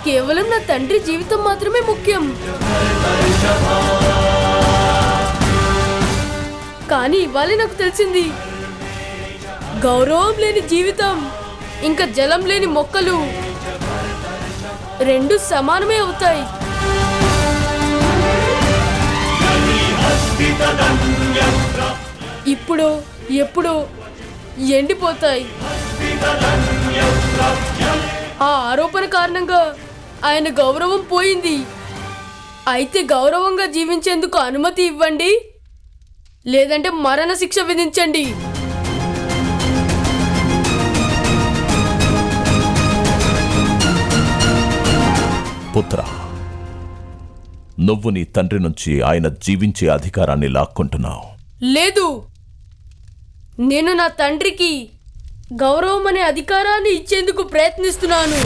కేవలం నా తండ్రి జీవితం మాత్రమే ముఖ్యం. కానీ ఇవాళ నాకు తెలిసింది, గౌరవం లేని జీవితం ఇంకా జలం లేని మొక్కలు రెండు సమానమే అవుతాయి. ఇప్పుడు ఎప్పుడు ఎండిపోతాయి. ఆ ఆరోపణ కారణంగా ఆయన గౌరవం పోయింది. అయితే గౌరవంగా జీవించేందుకు అనుమతి ఇవ్వండి, లేదంటే మరణ శిక్ష విధించండి. పుత్ర, నువ్వు నీ తండ్రి నుంచి ఆయన జీవించే అధికారాన్ని లాక్కుంటున్నావు. లేదు, నేను నా తండ్రికి గౌరవం అనే అధికారాన్ని ఇచ్చేందుకు ప్రయత్నిస్తున్నాను.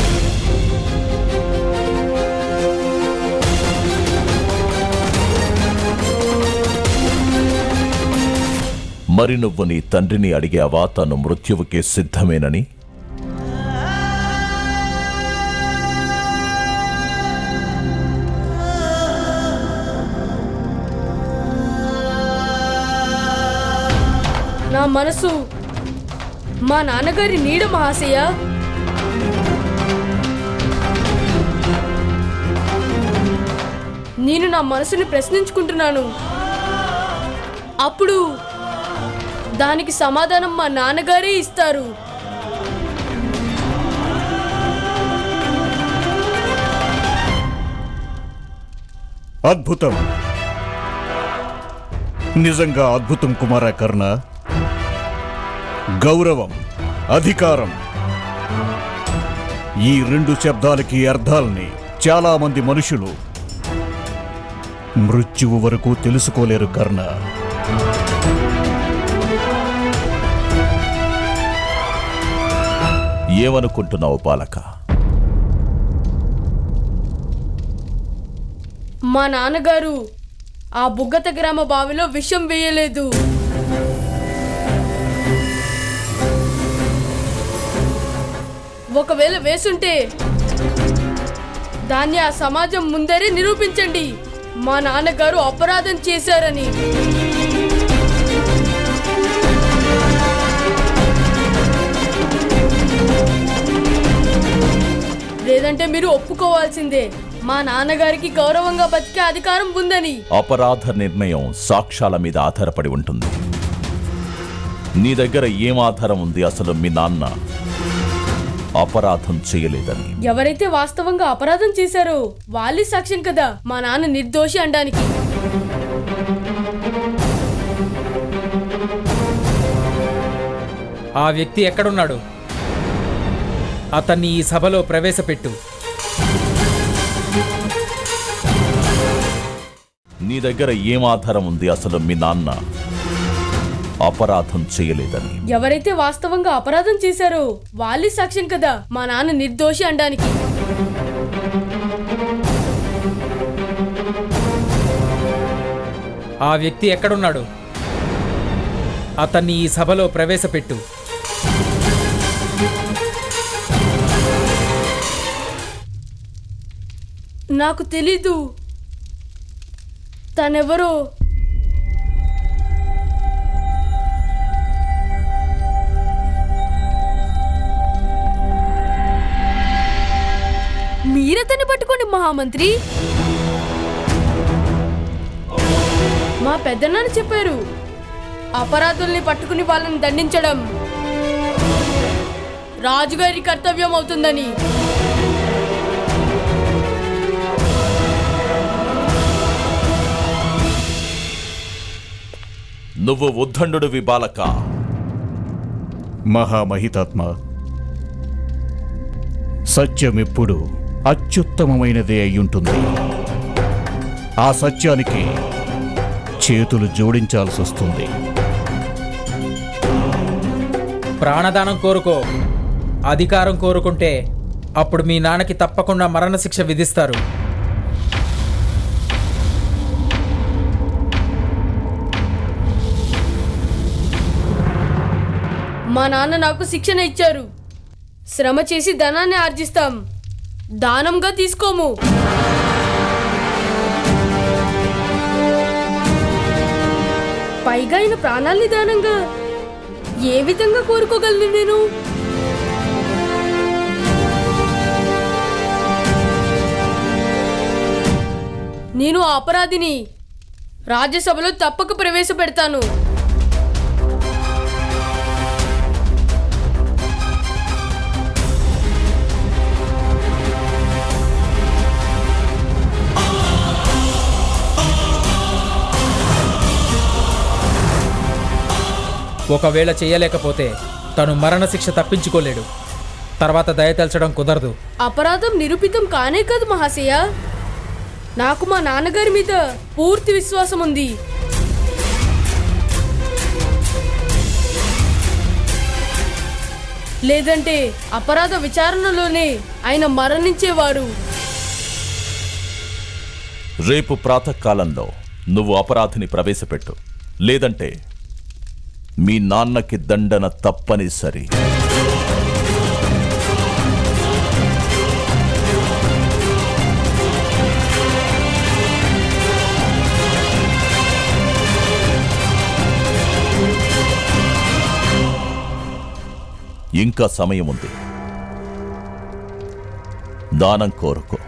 మరి నువ్వు నీ తండ్రిని అడిగావా తను మృత్యువుకే సిద్ధమేనని? నా మనసు మా నాన్నగారి నీడ మహాశయ. నేను నా మనసుని ప్రశ్నించుకుంటున్నాను. అప్పుడు దానికి సమాధానం మా నాన్నగారే ఇస్తారు. అద్భుతం, నిజంగా అద్భుతం కుమార కర్ణ. గౌరవం, అధికారం, ఈ రెండు శబ్దాలకి అర్థాలని చాలా మంది మనుషులు మృత్యువు వరకు తెలుసుకోలేరు కర్ణ. ఏమనుకుంటున్నావు బాలక? మా నాన్నగారు ఆ బుగ్గత గ్రామ బావిలో విషం వేయలేదు. ఒకవేళ వేసుంటే దాన్ని ఆ సమాజం ముందరే నిరూపించండి, మా నాన్నగారు అపరాధం చేశారని. లేదంటే మీరు ఒప్పుకోవాల్సిందే, మా నాన్నగారికి గౌరవంగా బతికే అధికారం ఉందని. అపరాధ నిర్ణయం సాక్ష్యాల మీద ఆధారపడి ఉంటుంది. నీ దగ్గర ఏం ఆధారం ఉంది అసలు మీ నాన్న అపరాధం చేయలేదని? ఎవరైతే వాస్తవంగా అపరాధం చేశారో వాళ్ళే సాక్ష్యం కదా మా నాన్న నిర్దోషి అనడానికి. ఆ వ్యక్తి ఎక్కడున్నాడు? అతన్ని ఈ సభలో ప్రవేశపెట్టు. నీ దగ్గర ఏం ఆధారం ఉంది అసలు మీ నాన్న అపరాధం చేయలేదని? ఎవరైతే వాస్తవంగా అపరాధం చేశారో వాళ్ళే సాక్ష్యం కదా మా నాన్న నిర్దోషి అనడానికి. ఆ వ్యక్తి ఎక్కడున్నాడు? అతన్ని ఈ సభలో ప్రవేశపెట్టు. నాకు తెలీదు తనెవరో. మహామంత్రి? మా పెద్దనాన్న చెప్పారు, అపరాధుల్ని పట్టుకుని వాళ్ళని దండించడం రాజుగారి కర్తవ్యం అవుతుందని. నువ్వు ఉద్దండుడివి బాలక. మహామహితాత్మ, సత్యమెప్పుడు అత్యుత్తమమైనదే అయ్యుంటుంది. ఆ సత్యానికి చేతులు జోడించాల్సి వస్తుంది. ప్రాణదానం కోరుకో, అధికారం కోరుకుంటే అప్పుడు మీ నాన్నకి తప్పకుండా మరణశిక్ష విధిస్తారు. మా నాన్న నాకు శిక్షణ ఇచ్చారు. శ్రమ చేసి ధనాన్ని ఆర్జిస్తాం, దానంగా తీసుకోము. పైగా ఆయన ప్రాణాల్ని దానంగా ఏ విధంగా కోరుకోగలను నేను? నేను ఆ అపరాధిని రాజ్యసభలో తప్పక ప్రవేశపెడతాను. ఒకవేళ చేయలేకపోతే తను మరణశిక్ష తప్పించుకోలేడు. తర్వాత దయతలచడం కుదరదు. అపరాధం నిరూపితం కానే కాదు మహాశయ, నాకు మా నాన్నగారి మీద పూర్తి విశ్వాసం ఉంది. లేదంటే అపరాధ విచారణలోనే ఆయన మరణించేవారు. రేపు ప్రాతకాలంలో నువ్వు అపరాధిని ప్రవేశపెట్టు, లేదంటే మీ నాన్నకి దండన తప్పనిసరి. ఇంకా సమయం ఉంది. దానం కోరుకో,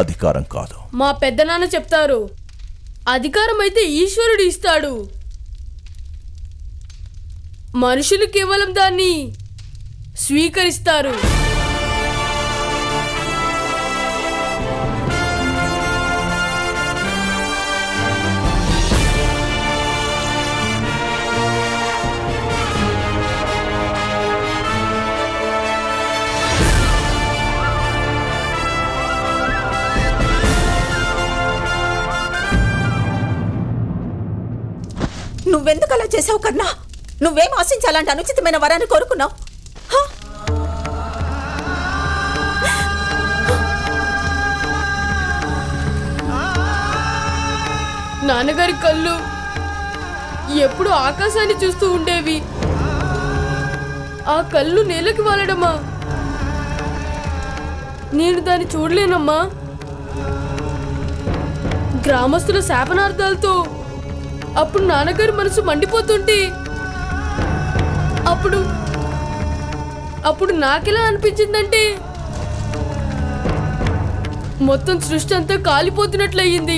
అధికారం కాదు. మా పెద్దనాన్న చెప్తారు, అధికారం అయితే ఈశ్వరుడు ఇస్తాడు, మనుషులు కేవలం దాన్ని స్వీకరిస్తారు. నువ్వెందుకు అలా చేసావు కర్ణ? నువ్వేం ఆశించాలంటే అనుచితమైన వరాన్ని కోరుకున్నావు? నాన్నగారి కళ్ళు ఎప్పుడు ఆకాశాన్ని చూస్తూ ఉండేవి. ఆ కళ్ళు నేలకి వాలడమా? నేను దాన్ని చూడలేనమ్మా. గ్రామస్తుల శాపనార్థాలతో అప్పుడు నాన్నగారి మనసు మండిపోతుంటే అప్పుడు నాకెలా అనిపించిందంటే మొత్తం సృష్టి అంతా కాలిపోతున్నట్లయింది.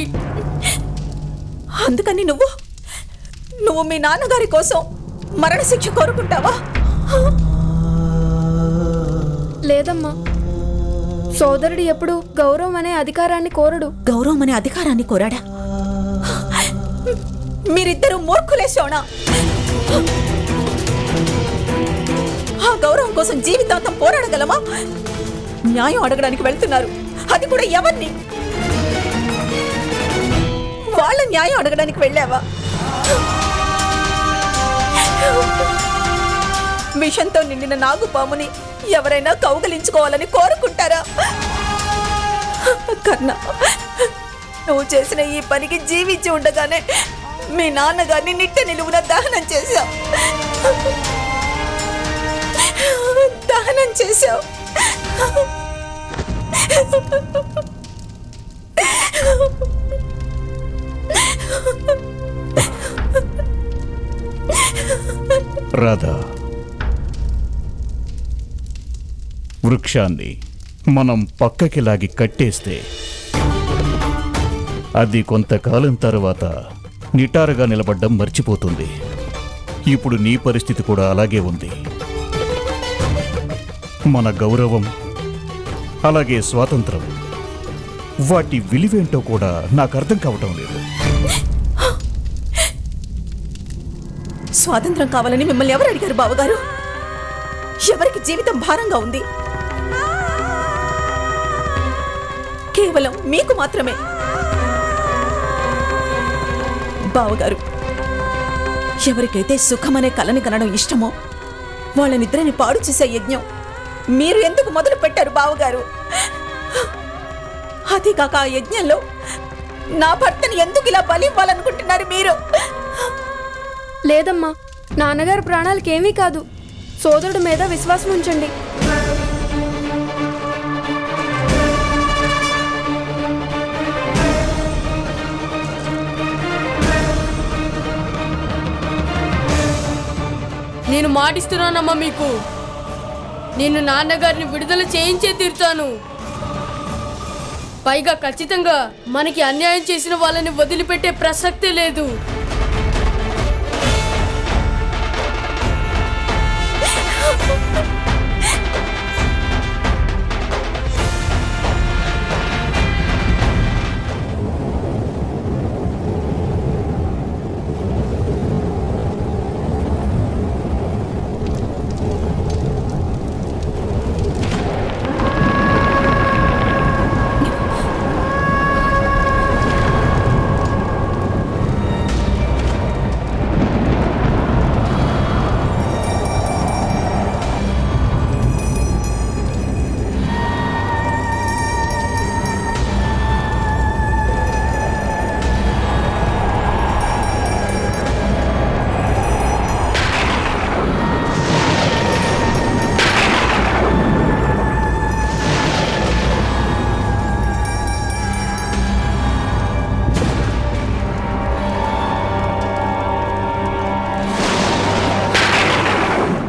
అందుకని నువ్వు మీ నాన్నగారి కోసం మరణశిక్ష కోరుకుంటావా? లేదమ్మా, సోదరుడు ఎప్పుడు గౌరవం అనే అధికారాన్ని కోరడు. గౌరవం అనే అధికారాన్ని కోరాడా? మీరిద్దరూ మూర్ఖులే శోణ. ఆ గౌరవం కోసం జీవితాంతం పోరాడగలమా? న్యాయం అడగడానికి వెళ్తున్నారు, అది కూడా ఎవరిని? వాళ్ళ న్యాయం అడగడానికి వెళ్ళావా? విషంతో నిండిన నాగుపాముని ఎవరైనా కౌగలించుకోవాలని కోరుకుంటారా? కర్ణ, నువ్వు చేసిన ఈ పనికి జీవించి ఉండగానే మీ నాన్నగారిని నిట్ట నిలువున దహనం చేశావు. రాధా, వృక్షాన్ని మనం పక్కకి లాగి కట్టేస్తే అది కొంతకాలం తర్వాత నిటారుగా నిలబడ్డం మర్చిపోతుంది. ఇప్పుడు నీ పరిస్థితి కూడా అలాగే ఉంది. మన గౌరవం అలాగే స్వాతంత్రం వాటి విలువేంటో కూడా నాకు అర్థం కావటం లేదు. స్వాతంత్రం కావాలని మిమ్మల్ని ఎవరు అడిగారు బావగారు? ఎవరికి జీవితం భారంగా ఉంది? కేవలం మీకు మాత్రమే. బావగారు, ఎవరికైతే సుఖమనే కలని కనడం ఇష్టమో వాళ్ళ నిద్రని పాడు చేసే యజ్ఞం మీరు ఎందుకు మొదలు పెట్టారు బావగారు? అది కాక ఆ యజ్ఞంలో నా భర్తని ఎందుకు ఇలా బలి ఇవ్వాలనుకుంటున్నారు మీరు? లేదమ్మా, నాన్నగారు ప్రాణాలకేమీ కాదు. సోదరుడి మీద విశ్వాసం ఉంచండి. నేను మాటిస్తున్నానమ్మా మీకు, నేను నాన్నగారిని విడుదల చేయించే తీరుతాను. పైగా ఖచ్చితంగా మనకి అన్యాయం చేసిన వాళ్ళని వదిలిపెట్టే ప్రసక్తే లేదు.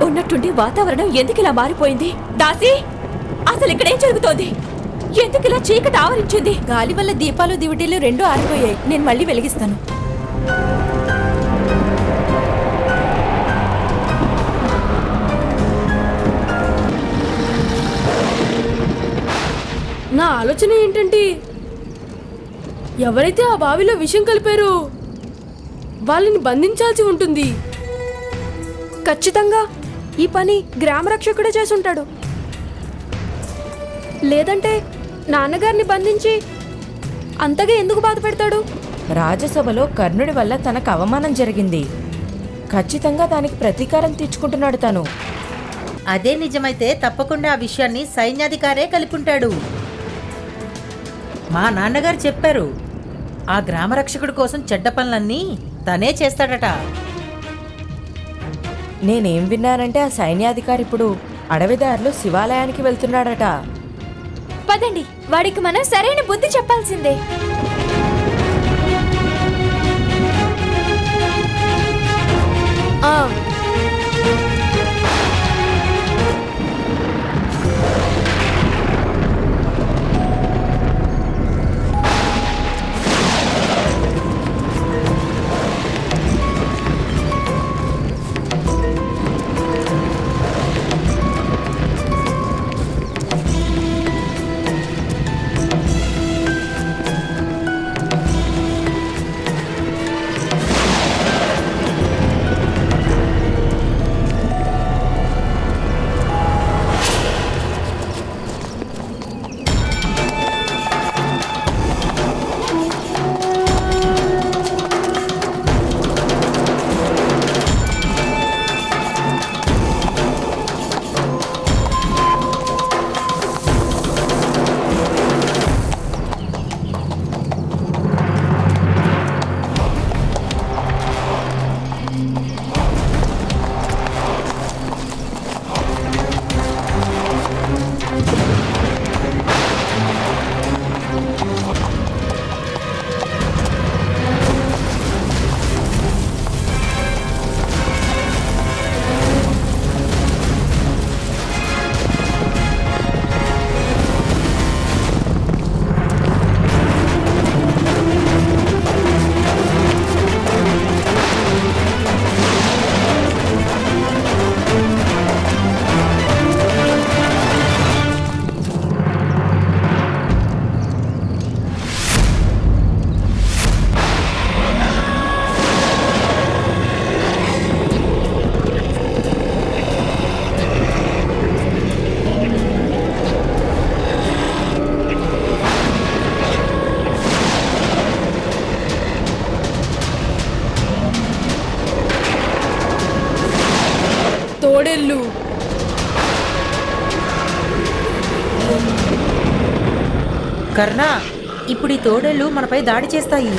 ఉన్నట్టుండి వాతావరణం ఎందుకు ఇలా మారిపోయింది? దాసి, అసలు ఇక్కడేం జరుగుతోంది? ఎందుకు ఇలా చీకటి ఆవరించింది? గాలి వల్ల దీపాలు దివిటీలు రెండూ ఆరిపోయాయి. నేను మళ్ళీ వెలిగిస్తాను. నా ఆలోచన ఏంటంటే, ఎవరైతే ఆ బావిలో విషం కలిపారో వాళ్ళని బంధించాల్సి ఉంటుంది. ఖచ్చితంగా ఈ పని గ్రామరక్షకుడే చేసుంటాడు. లేదంటే నాన్నగారిని బంధించి అంతగా ఎందుకు బాధ పెడతాడు? రాజ్యసభలో కర్ణుడి వల్ల తనకు అవమానం జరిగింది. ఖచ్చితంగా దానికి ప్రతీకారం తీర్చుకుంటున్నాడు తను. అదే నిజమైతే తప్పకుండా ఆ విషయాన్ని సైన్యాధికారే కలిపుంటాడు. మా నాన్నగారు చెప్పారు, ఆ గ్రామరక్షకుడి కోసం చెడ్డ పనులన్నీ తనే చేస్తాడట. నేనేం విన్నానంటే ఆ సైన్యాధికారి ఇప్పుడు అడవిదారులు శివాలయానికి వెళ్తున్నాడట. పదండి, వాడికి మనం సరైన బుద్ధి చెప్పాల్సిందే. తోడేళ్ళు. కర్ణ, ఇప్పుడు ఈ తోడేళ్ళు మనపై దాడి చేస్తాయి.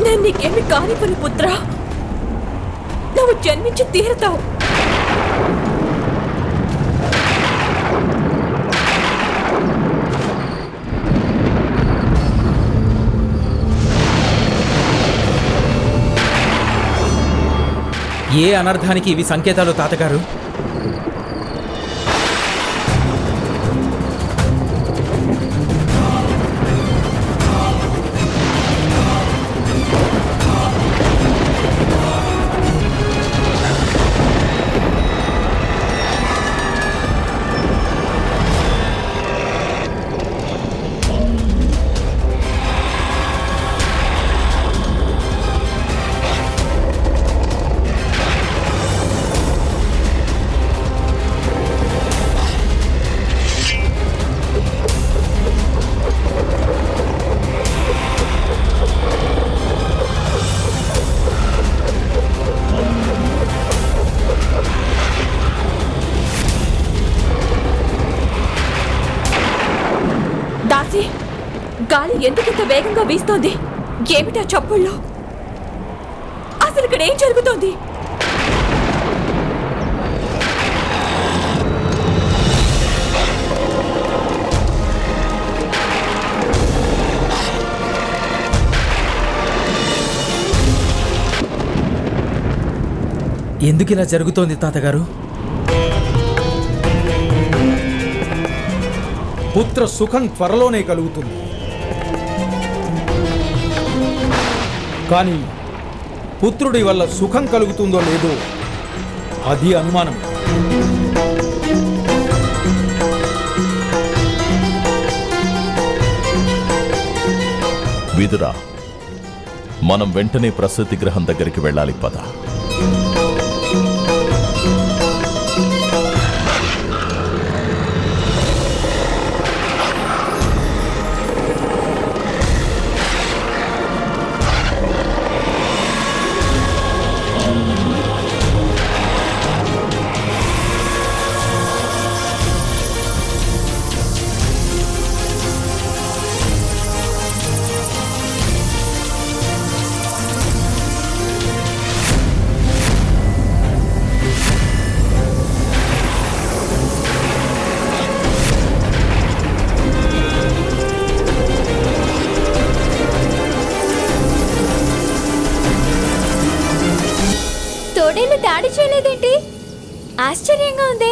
నేను నీకేమి కానిపని పుత్ర, నువ్వు జన్మించి తీరుతావు. ఏ అనర్థానికి ఇవి సంకేతాలు తాతగారు? దాసి, గాలి ఎందుకింత వేగంగా వీస్తోంది? ఏమిటా చప్పుళ్ళు? అసలు ఇక్కడ ఏం జరుగుతోంది? ఎందుకు ఇలా జరుగుతోంది తాతగారు? పుత్ర సుఖం త్వరలోనే కలుగుతుంది. కానీ పుత్రుడి వల్ల సుఖం కలుగుతుందో లేదో అది అనుమానం. విదురా, మనం వెంటనే ప్రసూతి గృహం దగ్గరికి వెళ్ళాలి. పద. తోడేళ్ళు దాడి చేయలేదేంటి? ఆశ్చర్యంగా ఉంది.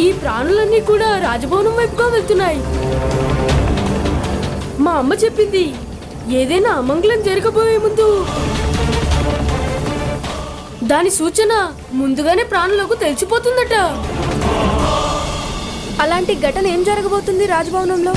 ఈ ప్రాణులన్నీ కూడా రాజభవనం వైపుగా వెళ్తున్నాయి. మా అమ్మ చెప్పింది, ఏదైనా అమంగళం జరగబోయే ముందు దాని సూచన ముందుగానే ప్రాణులకు తెలిసిపోతుందట. అలాంటి ఘటన ఏం జరగబోతుంది రాజభవనంలో?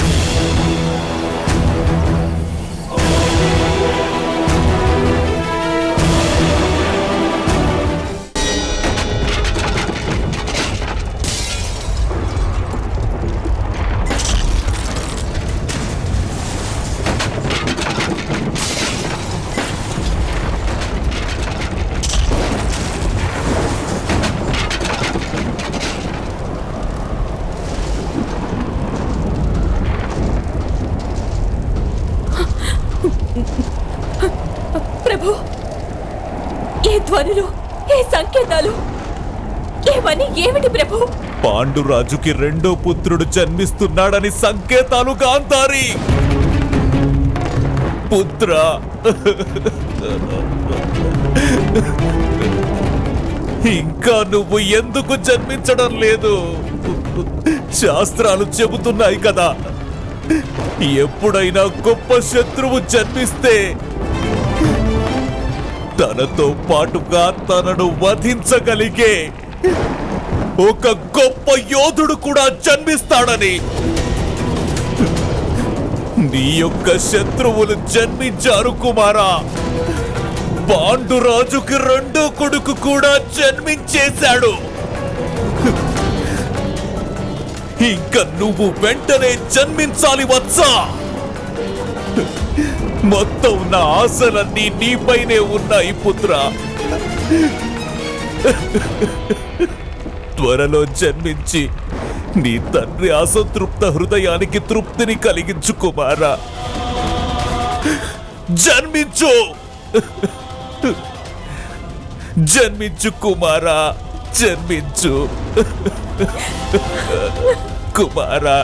సంకేతాలు ఇవన్నీ ఏమిటి ప్రభు? పాండురాజుకి రెండో పుత్రుడు జన్మిస్తున్నాడని సంకేతాలు గాంధారి. పుత్ర, ఇంకా నువ్వు ఎందుకు జన్మించడం లేదు? శాస్త్రాలు చెబుతున్నాయి కదా, ఎప్పుడైనా గొప్ప శత్రువు జన్మిస్తే తనతో పాటుగా తనను వధించగలిగే ఒక గొప్ప యోధుడు కూడా జన్మిస్తాడని. నీ యొక్క శత్రువులు జన్మించారు కుమారా. పాండురాజుకి రెండో కొడుకు కూడా జన్మించేశాడు. ఇంకా నువ్వు వెంటనే జన్మించాలి వత్సా. మొత్తం నా ఆశలన్నీ నీపైనే ఉన్నాయి పుత్ర. త్వరలో జన్మించి నీ తండ్రి అసంతృప్త హృదయానికి తృప్తిని కలిగించు కుమారా. జన్మించు, జన్మించు కుమారా, జన్మించు కుమారా.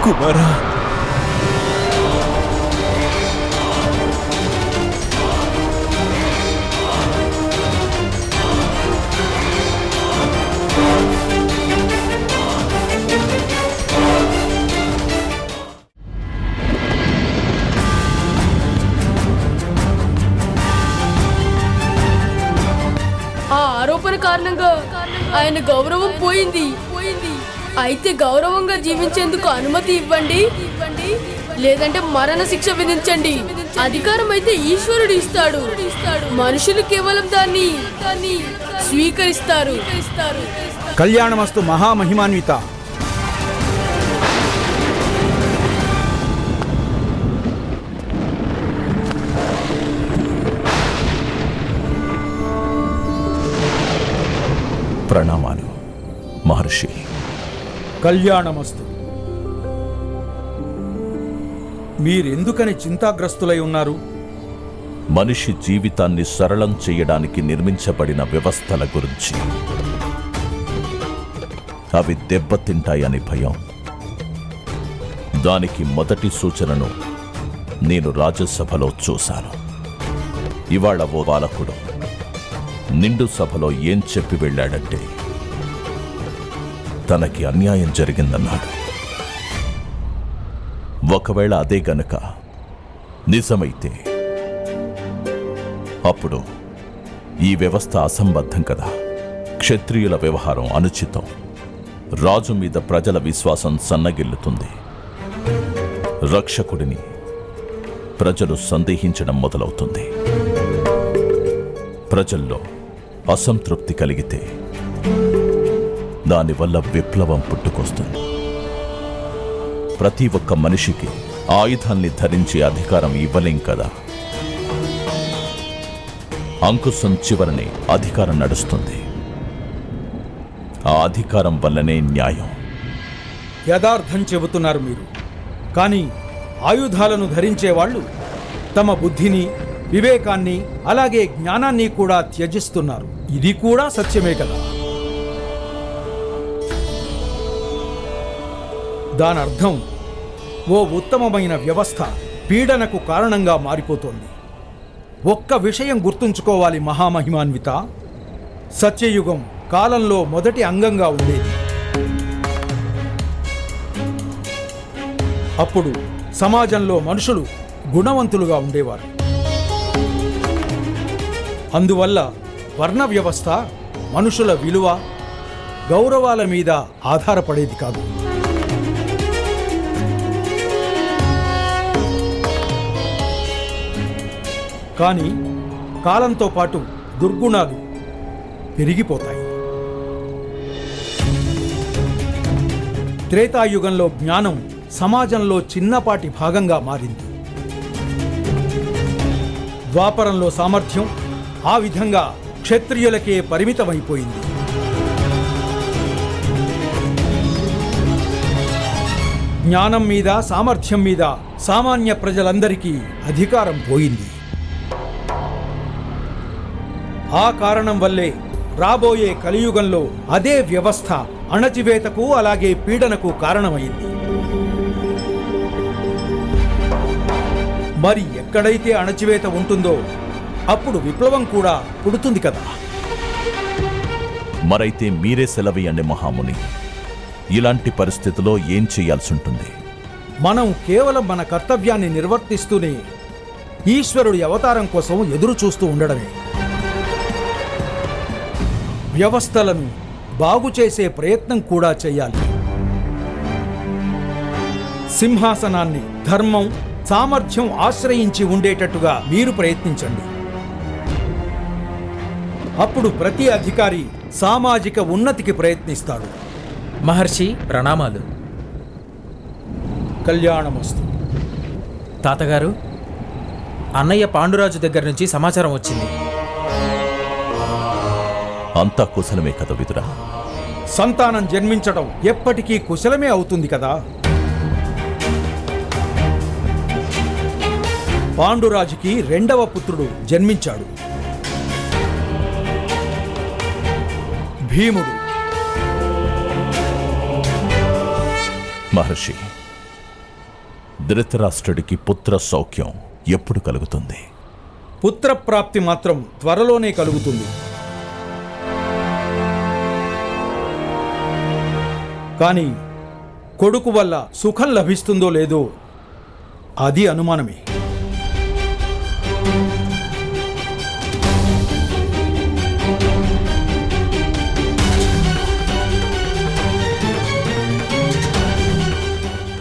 కుమారా, ఆ ఆరోపణ కారణంగా ఆయన గౌరవం పోయింది. అయితే గౌరవంగా జీవించేందుకు అనుమతి ఇవ్వండి. లేదంటే మరణ శిక్ష విధించండి. అధికారం అయితే ఈశ్వరుడు ఇస్తాడు, మనుషులు కేవలం దాన్ని స్వీకరిస్తారు. కళ్యాణమస్తు మహామహిమాన్విత. ప్రణామాలు మహర్షి. కళ్యాణమస్తు. మీరెందుకని చింతాగ్రస్తులై ఉన్నారు? మనిషి జీవితాన్ని సరళం చేయడానికి నిర్మించబడిన వ్యవస్థల గురించి. అవి దెబ్బతింటాయని భయం. దానికి మొదటి సూచనను నేను రాజ్యసభలో చూశాను. ఇవాళ ఓ బాలకుడు నిండు సభలో ఏం చెప్పి వెళ్ళాడంటే తనకి అన్యాయం జరిగిందన్నాడు. ఒకవేళ అదే గనుక నిజమైతే అప్పుడు ఈ వ్యవస్థ అసంబద్ధం కదా. క్షత్రియుల వ్యవహారం అనుచితం. రాజు మీద ప్రజల విశ్వాసం సన్నగిల్లుతుంది. రక్షకుడిని ప్రజలు సందేహించడం మొదలవుతుంది. ప్రజల్లో అసంతృప్తి కలిగితే దానివల్ల విప్లవం పుట్టుకొస్తుంది. ప్రతి ఒక్క మనిషికి ఆయుధాన్ని ధరించే అధికారం ఇవ్వలేం కదా. అంకుశం చివరనే అధికారం నడుస్తుంది. ఆ అధికారం వల్లనే న్యాయం. యథార్థం చెబుతున్నారు మీరు. కానీ ఆయుధాలను ధరించేవాళ్ళు తమ బుద్ధిని, వివేకాన్ని, అలాగే జ్ఞానాన్ని కూడా త్యజిస్తున్నారు. ఇది కూడా సత్యమే కదా. దానర్థం ఓ ఉత్తమమైన వ్యవస్థ పీడనకు కారణంగా మారిపోతోంది. ఒక్క విషయం గుర్తుంచుకోవాలి మహామహిమాన్విత. సత్యయుగం కాలంలో మొదటి అంగంగా ఉండేది. అప్పుడు సమాజంలో మనుషులు గుణవంతులుగా ఉండేవారు. అందువల్ల వర్ణ వ్యవస్థ మనుషుల విలువ, గౌరవాల మీద ఆధారపడేది కాదు. కానీ కాలంతో పాటు దుర్గుణాలు పెరిగిపోతాయి. త్రేతాయుగంలో జ్ఞానం సమాజంలో చిన్నపాటి భాగంగా మారింది. ద్వాపరంలో సామర్థ్యం ఆ విధంగా క్షత్రియులకే పరిమితమైపోయింది. జ్ఞానం మీద, సామర్థ్యం మీద సామాన్య ప్రజలందరికీ అధికారం పోయింది. ఆ కారణం వల్లే రాబోయే కలియుగంలో అదే వ్యవస్థ అణచివేతకు, అలాగే పీడనకు కారణమైంది. మరి ఎక్కడైతే అణచివేత ఉంటుందో అప్పుడు విప్లవం కూడా పుడుతుంది కదా. మరైతే మీరే సెలవీయండి మహాముని. ఇలాంటి పరిస్థితిలో ఏం చేయాల్సి ఉంటుంది? మనం కేవలం మన కర్తవ్యాన్ని నిర్వర్తిస్తూనే ఈశ్వరుడి అవతారం కోసం ఎదురు చూస్తూ ఉండడమే. వ్యవస్థలను బాగు చేసే ప్రయత్నం కూడా చేయాలి. సింహాసనాన్ని ధర్మం, సామర్థ్యం ఆశ్రయించి ఉండేటట్టుగా మీరు ప్రయత్నించండి. అప్పుడు ప్రతి అధికారి సామాజిక ఉన్నతికి ప్రయత్నిస్తాడు. మహర్షి ప్రణామాలు. కళ్యాణమస్తు. తాతగారు, అన్నయ్య పాండురాజు దగ్గర నుంచి సమాచారం వచ్చింది. అంతా కుశలమే కదా విదురా? సంతానం జన్మించడం ఎప్పటికీ కుశలమే అవుతుంది కదా. పాండురాజుకి రెండవ పుత్రుడు జన్మించాడు, భీముడు. మహర్షి, ధృతరాష్ట్రుడికి పుత్ర సౌఖ్యం ఎప్పుడు కలుగుతుంది? పుత్రప్రాప్తి మాత్రం త్వరలోనే కలుగుతుంది. కానీ కొడుకు వల్ల సుఖం లభిస్తుందో లేదో అది అనుమానమే.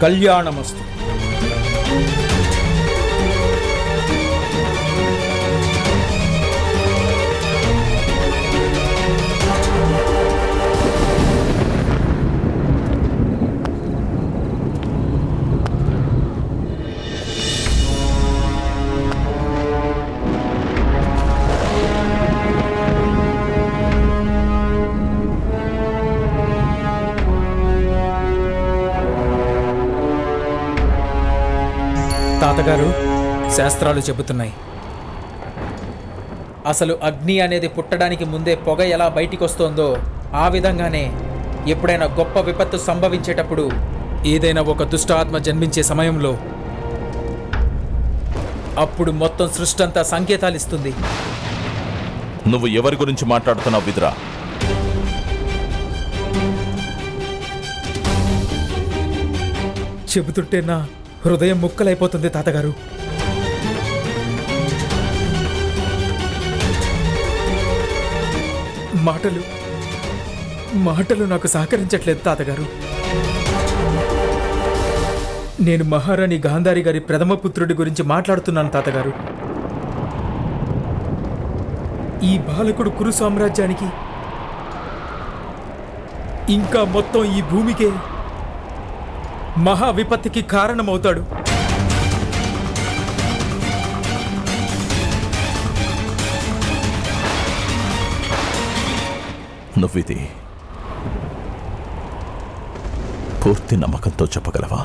కళ్యాణమస్తు. తాతగారు, శాస్త్రాలు చెబుతున్నాయి, అసలు అగ్ని అనేది పుట్టడానికి ముందే పొగ ఎలా బయటికి వస్తోందో ఆ విధంగానే ఎప్పుడైనా గొప్ప విపత్తు సంభవించేటప్పుడు, ఏదైనా ఒక దుష్ట ఆత్మ జన్మించే సమయంలో అప్పుడు మొత్తం సృష్టి అంతా సంకేతాలు ఇస్తుంది. నువ్వు ఎవరి గురించి మాట్లాడుతున్నావు విదురా? చెబుతుంటే నా హృదయం ముక్కలైపోతుంది తాతగారు. మాటలు నాకు సహకరించట్లేదు తాతగారు. నేను మహారాణి గాంధారి గారి ప్రథమ పుత్రుడి గురించి మాట్లాడుతున్నాను తాతగారు. ఈ బాలకుడు కురు సామ్రాజ్యానికి, ఇంకా మొత్తం ఈ భూమికే మహా విపత్తికి కారణమవుతాడు. నువ్విది పూర్తి నమ్మకంతో చెప్పగలవా?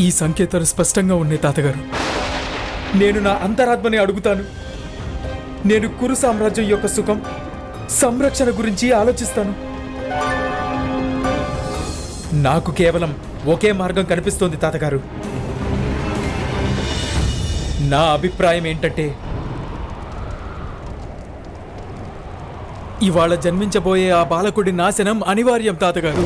ఈ సంకేతాలు స్పష్టంగా ఉన్నాయి తాతగారు. నేను నా అంతరాత్మని అడుగుతాను. నేను కురు సామ్రాజ్యం యొక్క సుఖం, సంరక్షణ గురించి ఆలోచిస్తాను. నాకు కేవలం ఒకే మార్గం కనిపిస్తోంది తాతగారు. నా అభిప్రాయం ఏంటంటే, ఇవాళ జన్మించబోయే ఆ బాలకుడి నాశనం అనివార్యం తాతగారు.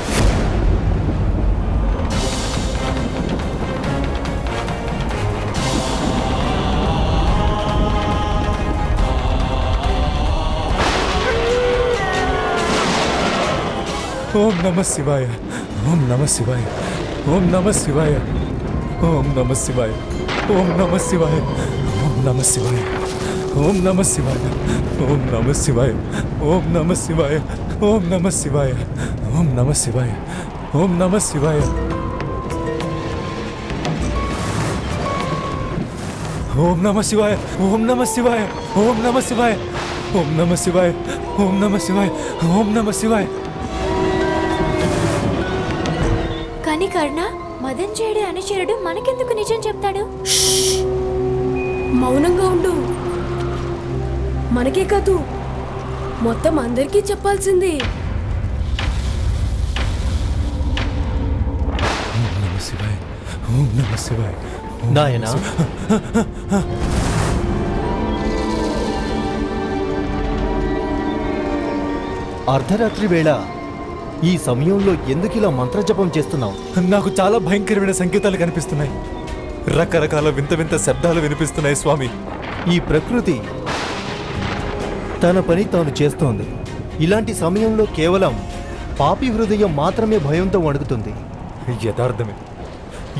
ఓం నమ శివాయ, ఓం నమ శివాయ, ఓం నమ శివాయ, ఓం నమ శివాయ, ఓం నమ శివాయ, ఓం నమ శివాయ, ఓం నమ శివాయ, ఓం నమ శివాయ, ఓం నమ శివాయ, ఓం నమ శివాయ, ఓం నమ శివాయ, ఓం నమ శివాయ, ఓం నమ శివాయ, ఓం నమ శివాయ, ఓం నమ శివాయ, ఓం నమ శివాయ, ఓం నమ శివాయ, ఓం నమ శివాయ. కానీ కర్ణ, మదన్ చేయడే అనుచరుడు మనకెందుకు నిజం చెప్తాడు? మౌనంగా ఉండు. మనకే కాదు, మొత్తం అందరికీ చెప్పాల్సింది. ఓం నమ శివాయ, ఓం నమ శివాయ. నాయనా, అర్ధరాత్రి వేళ ఈ సమయంలో ఎందుకు ఇలా మంత్రజపం చేస్తున్నావు? నాకు చాలా భయంకరమైన సంకేతాలు కనిపిస్తున్నాయి. రకరకాల వింత వింత శబ్దాలు వినిపిస్తున్నాయి స్వామి. ఈ ప్రకృతి తన పని తాను చేస్తోంది. ఇలాంటి సమయంలో కేవలం పాపి హృదయం మాత్రమే భయంతో వణుకుతుంది.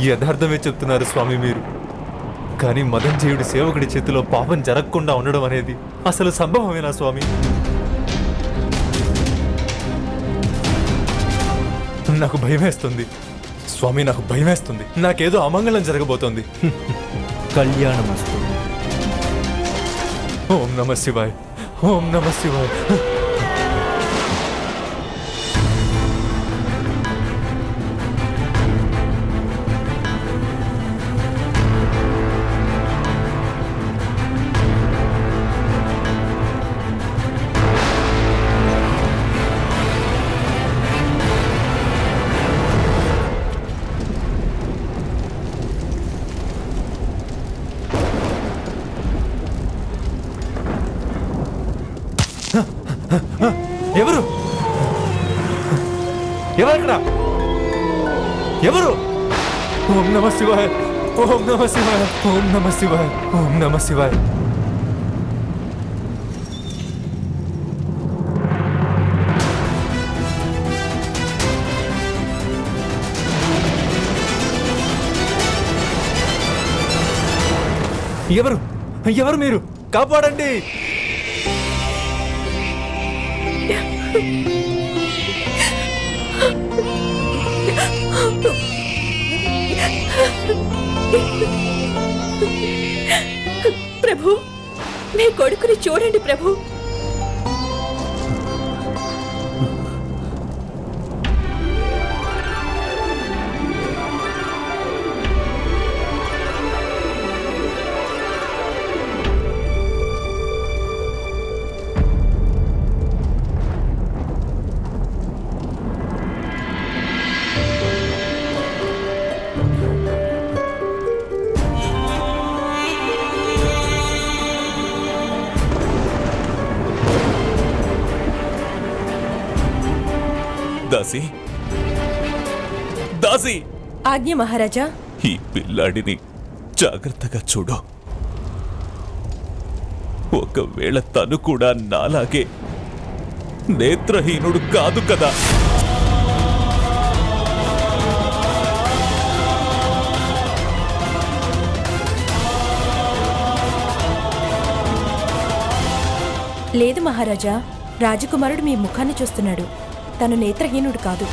యథార్థమే చెప్తున్నారు స్వామి మీరు. కానీ మదంజయుడి సేవకుడి చేతిలో పాపం జరగకుండా ఉండడం అనేది అసలు సంభవమేనా స్వామి? నాకు భయమేస్తుంది స్వామి, నాకు భయమేస్తుంది. నాకేదో అమంగళం జరగబోతోంది. కళ్యాణమస్తు. ఓం నమ శివాయ, ఓం నమ శివాయ. ఎవరు ఎవరక్కడ? ఎవరు? ఓం నమ శివాయ, ఓం నమ శివాయ, ఓం నమ శివాయ, ఓం నమ శివాయ. ఎవరు ఎవరు మీరు? కాపాడండి. ప్రభు, మీ కొడుకుని చూడండి ప్రభు. దాసి దాసి ఆజ్ఞ మహారాజా. ఈ పిల్లాడిని జాగ్రత్తగా చూడు. ఒకవేళ తను కూడా నాలాగే నేత్రహీనుడు కాదు కదా. లేదు మహారాజా, రాజకుమారుడు మీ ముఖాన్ని చూస్తున్నాడు. తను నేత్రహీనుడు కాదు.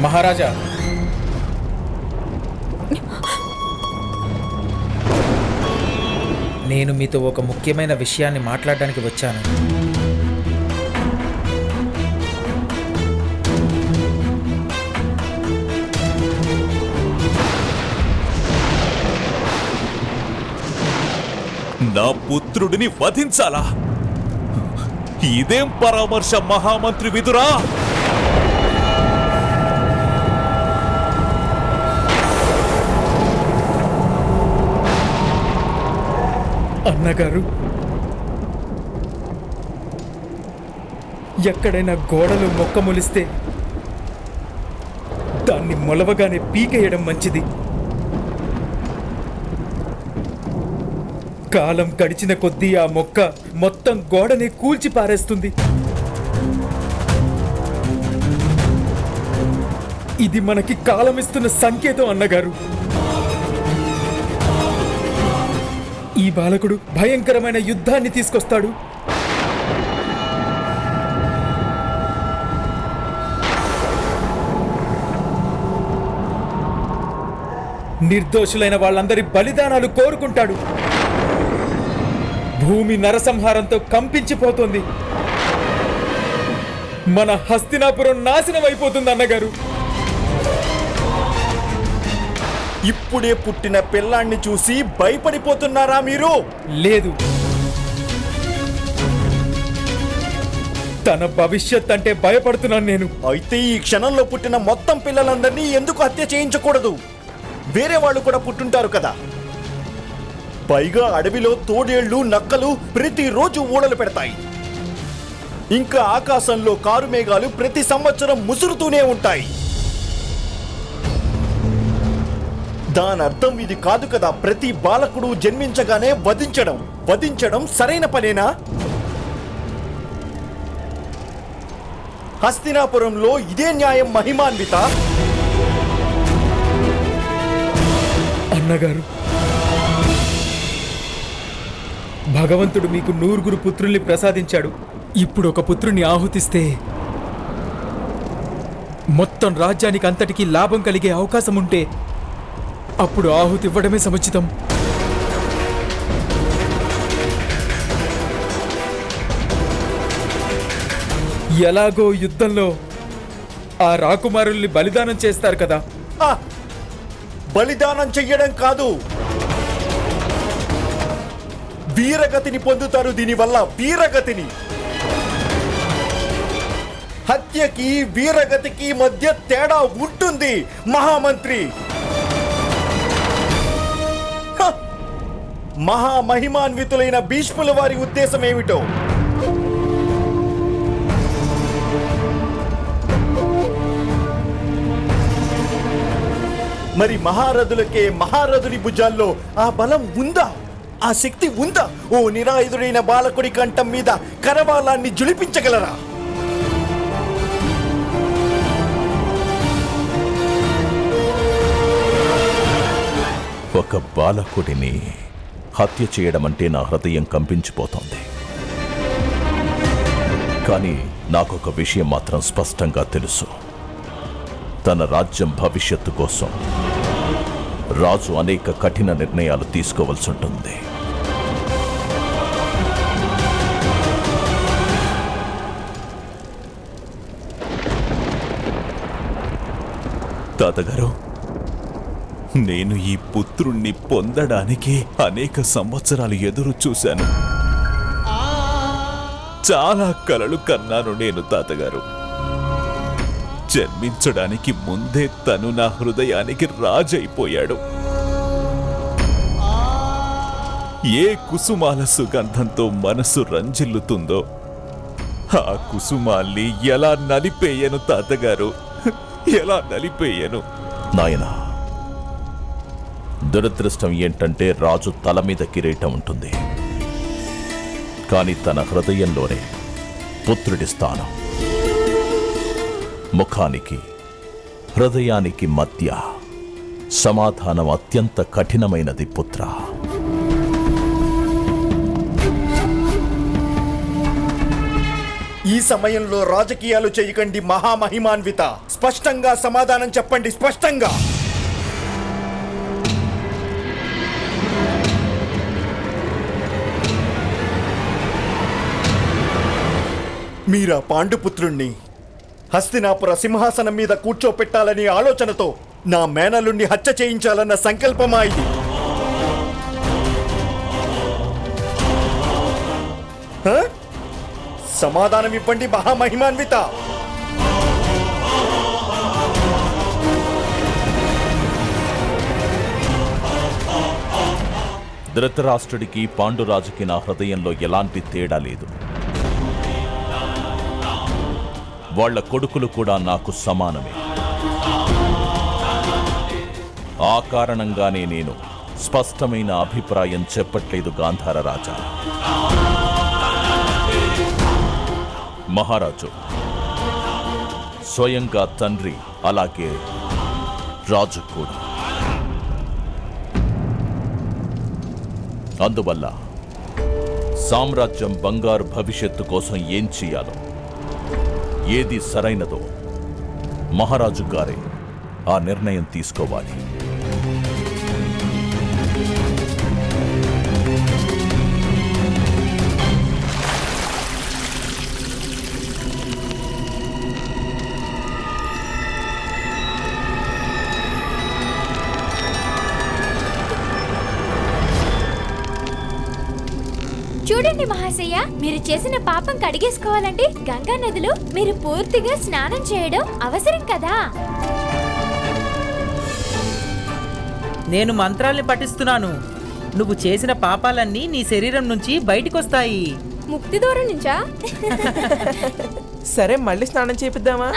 మహారాజా, నేను మీతో ఒక ముఖ్యమైన విషయాన్ని మాట్లాడడానికి వచ్చాను. నా పుత్రుడిని వధించాలా? ఇదేం పరామర్శ మహామంత్రి విదురా? అన్నగారు, ఎక్కడైనా గోడలు మొక్క మొలిస్తే దాన్ని మొలవగానే పీకేయడం మంచిది. కాలం గడిచిన కొద్దీ ఆ మొక్క మొత్తం గోడని కూల్చి పారేస్తుంది. ఇది మనకి కాలమిస్తున్న సంకేతం అన్నగారు. ఈ బాలకుడు భయంకరమైన యుద్ధాన్ని తీసుకొస్తాడు. నిర్దోషులైన వాళ్ళందరి బలిదానాలు కోరుకుంటాడు. భూమి నరసంహారంతో కంపించిపోతుంది. మన హస్తినాపురం నాశనం అయిపోతుంది అన్నగారు. ఇప్పుడే పుట్టిన పిల్లాన్ని చూసి భయపడిపోతున్నారా మీరు? లేదు, తన భవిష్యత్ అంటే భయపడుతున్నాను నేను. అయితే ఈ క్షణంలో పుట్టిన మొత్తం పిల్లలందరినీ ఎందుకు హత్య చేయించకూడదు? వేరే వాళ్ళు కూడా పుట్టుంటారు కదా. పైగా అడవిలో తోడేళ్లు, నక్కలు ప్రతిరోజు ఊడలు పెడతాయి. ఇంకా ఆకాశంలో కారుమేఘాలు ప్రతి సంవత్సరం ముసురుతూనే ఉంటాయి. దాని అర్థం ఇది కాదు కదా. ప్రతి బాలకుడు జన్మించగానే వధించడం సరైన పనేనా? హస్తినాపురంలో ఇదే న్యాయం మహిమాన్విత? అన్నగారు, భగవంతుడు మీకు 9 పుత్రుల్ని ప్రసాదించాడు. ఇప్పుడు ఒక పుత్రుని ఆహుతిస్తే మొత్తం రాజ్యానికి అంతటికీ లాభం కలిగే అవకాశం ఉంటే అప్పుడు ఆహుతి ఇవ్వడమే సముచితం. ఎలాగో యుద్ధంలో ఆ రాకుమారుల్ని బలిదానం చేస్తారు కదా. బలిదానం చెయ్యడం కాదు, వీరగతిని పొందుతారు. దీనివల్ల వీరగతిని. హత్యకి వీరగతికి మధ్య తేడా ఉంటుంది మహామంత్రి. మహామహిమాన్వితులైన భీష్ముల వారి ఉద్దేశం ఏమిటో? మరి మహారథులకే, మహారథుని భుజాల్లో ఆ బలం ఉందా? ఆ శక్తి ఉందా? ఓ నిరాయుధుడైన బాలకుడి కంఠం మీద కరవాలాన్ని జులిపించగలరా? ఒక బాలకుడిని హత్య చేయడం అంటే నా హృదయం కంపించిపోతోంది. కానీ నాకొక విషయం మాత్రం స్పష్టంగా తెలుసు. తన రాజ్యం భవిష్యత్తు కోసం రాజు అనేక కఠిన నిర్ణయాలు తీసుకోవాల్సి ఉంటుంది. తాతగారు, నేను ఈ పుత్రుణ్ణి పొందడానికి అనేక సంవత్సరాలు ఎదురు చూశాను. చాలా కలలు కన్నాను నేను తాతగారు. జన్మించడానికి ముందే తను నా హృదయానికి రాజైపోయాడు. ఏ కుసుమాల సుగంధంతో మనసు రంజిల్లుతుందో ఆ కుసుమాల్ని ఎలా నలిపేయను తాతగారు, ఎలా నలిపేయను. నాయనా, దురదృష్టం ఏంటంటే రాజు తల మీద కిరీటం ఉంటుంది, కానీ తన హృదయంలోనే పుత్రుడి స్థానం. ముఖానికి హృదయానికి మధ్య సమాధానం అత్యంత కఠినమైనది పుత్ర. ఈ సమయంలో రాజకీయాలు చేయకండి మహామహిమాన్విత. స్పష్టంగా సమాధానం చెప్పండి, స్పష్టంగా. మీరా పాండుపుత్రుణ్ణి హస్తినాపుర సింహాసనం మీద కూర్చోపెట్టాలని ఆలోచనతో నా మేనలుణ్ణి హత్య చేయించాలన్న సంకల్పమా ఇది? సమాధానం ఇవ్వండి మహామహిమాన్విత. ధృతరాష్ట్రుడికి పాండురాజుకి నా హృదయంలో ఎలాంటి తేడా లేదు. వాళ్ళ కొడుకులు కూడా నాకు సమానమే. ఆ కారణంగానే నేను స్పష్టమైన అభిప్రాయం చెప్పట్లేదు గాంధార రాజా. మహారాజు స్వయంగా తండ్రి, అలాగే రాజు కూడా. అందువల్ల సామ్రాజ్యం బంగారు భవిష్యత్తు కోసం ఏం చేయాలో, ఏది సరైనదో మహారాజు గారే ఆ నిర్ణయం తీసుకోవాలి. చూడండి మహాశయ, మీరు చేసిన పాపం కడిగేసుకోవాలంటే గంగా నదిలో మీరు పూర్తిగా స్నానం చేయడం అవసరం కదా. నేను మంత్రాల్ని పఠిస్తున్నాను. నువ్వు చేసిన పాపాలన్నీ నీ శరీరం నుంచి బయటికొస్తాయి. ముక్తి దూరం నుంచా? సరే, మళ్ళీ స్నానం చేపిద్దామా?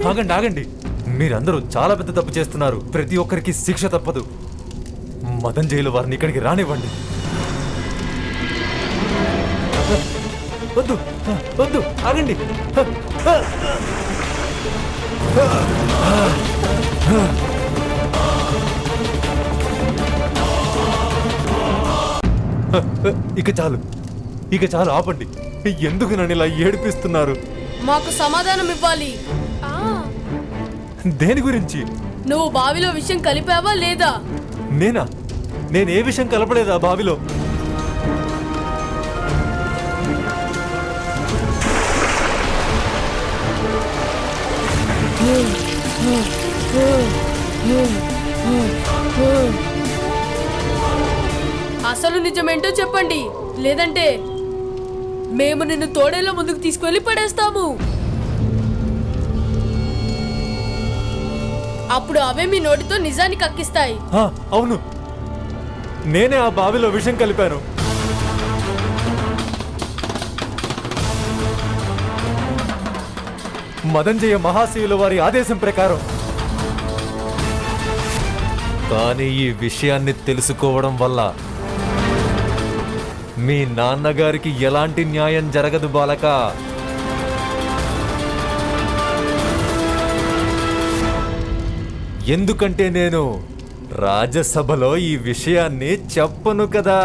ఆగండి ఆగండి, మీరందరూ చాలా పెద్ద తప్పు చేస్తున్నారు. ప్రతి ఒక్కరికి శిక్ష తప్పదు. మదన్ జైలు వారిని ఇక్కడికి రానివ్వండి. వద్దు వద్దు, ఆగండి. ఇక చాలు, ఇక చాలు, ఆపండి. ఎందుకు నన్ను ఇలా ఏడిపిస్తున్నారు? మాకు సమాధానం ఇవ్వాలి. దేని గురించి? నువ్వు బావిలో విషయం కలిపావా లేదా? నేనా? నేను ఏ విషయం కలపలేదా బావిలో? అసలు నిజమేంటో చెప్పండి, లేదంటే మేము నిన్ను తోడేలా ముందుకు తీసుకువెళ్ళి పడేస్తాము. అప్పుడు అవే మీ నోటితో నిజాన్ని కక్కిస్తాయి. అవును, నేనే ఆ బావిలో విషం కలిపాను. మదంజయ మహాశివుల వారి ఆదేశం ప్రకారం. కానీ ఈ విషయాన్ని తెలుసుకోవడం వల్ల మీ నాన్నగారికి ఎలాంటి న్యాయం జరగదు బాలక. ఎందుకంటే నేను రాజ్యసభలో ఈ విషయాన్ని చెప్పను కదా.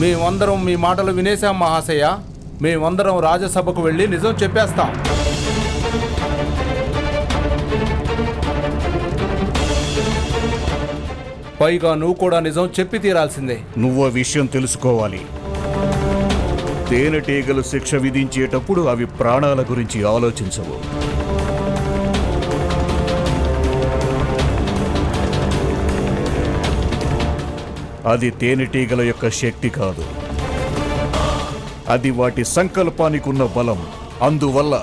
మేమందరం మీ మాటలు వినేశాం మహాశయ. మేమందరం రాజసభకు వెళ్ళి నిజం చెప్పేస్తాం. పైగా నువ్వు కూడా నిజం చెప్పి తీరాల్సిందే. నువ్వు ఆ విషయం తెలుసుకోవాలి. తేనెటీగలు శిక్ష విధించేటప్పుడు అవి ప్రాణాల గురించి ఆలోచించవు. అది తేనెటీగల యొక్క శక్తి కాదు, అది వాటి సంకల్పానికి ఉన్న బలం. అందువల్ల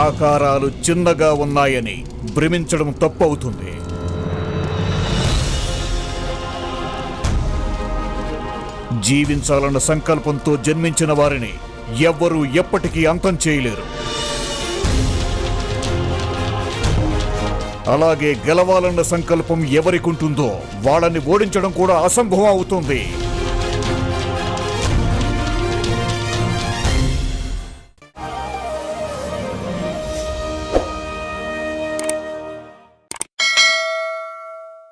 ఆకారాలు చిన్నగా ఉన్నాయని భ్రమించడం తప్పవుతుంది. జీవించాలన్న సంకల్పంతో జన్మించిన వారిని ఎవ్వరూ ఎప్పటికీ అంతం చేయలేరు. అలాగే గెలవాలన్న సంకల్పం ఎవరికుంటుందో వాళ్ళని ఓడించడం కూడా అసంభవం అవుతుంది.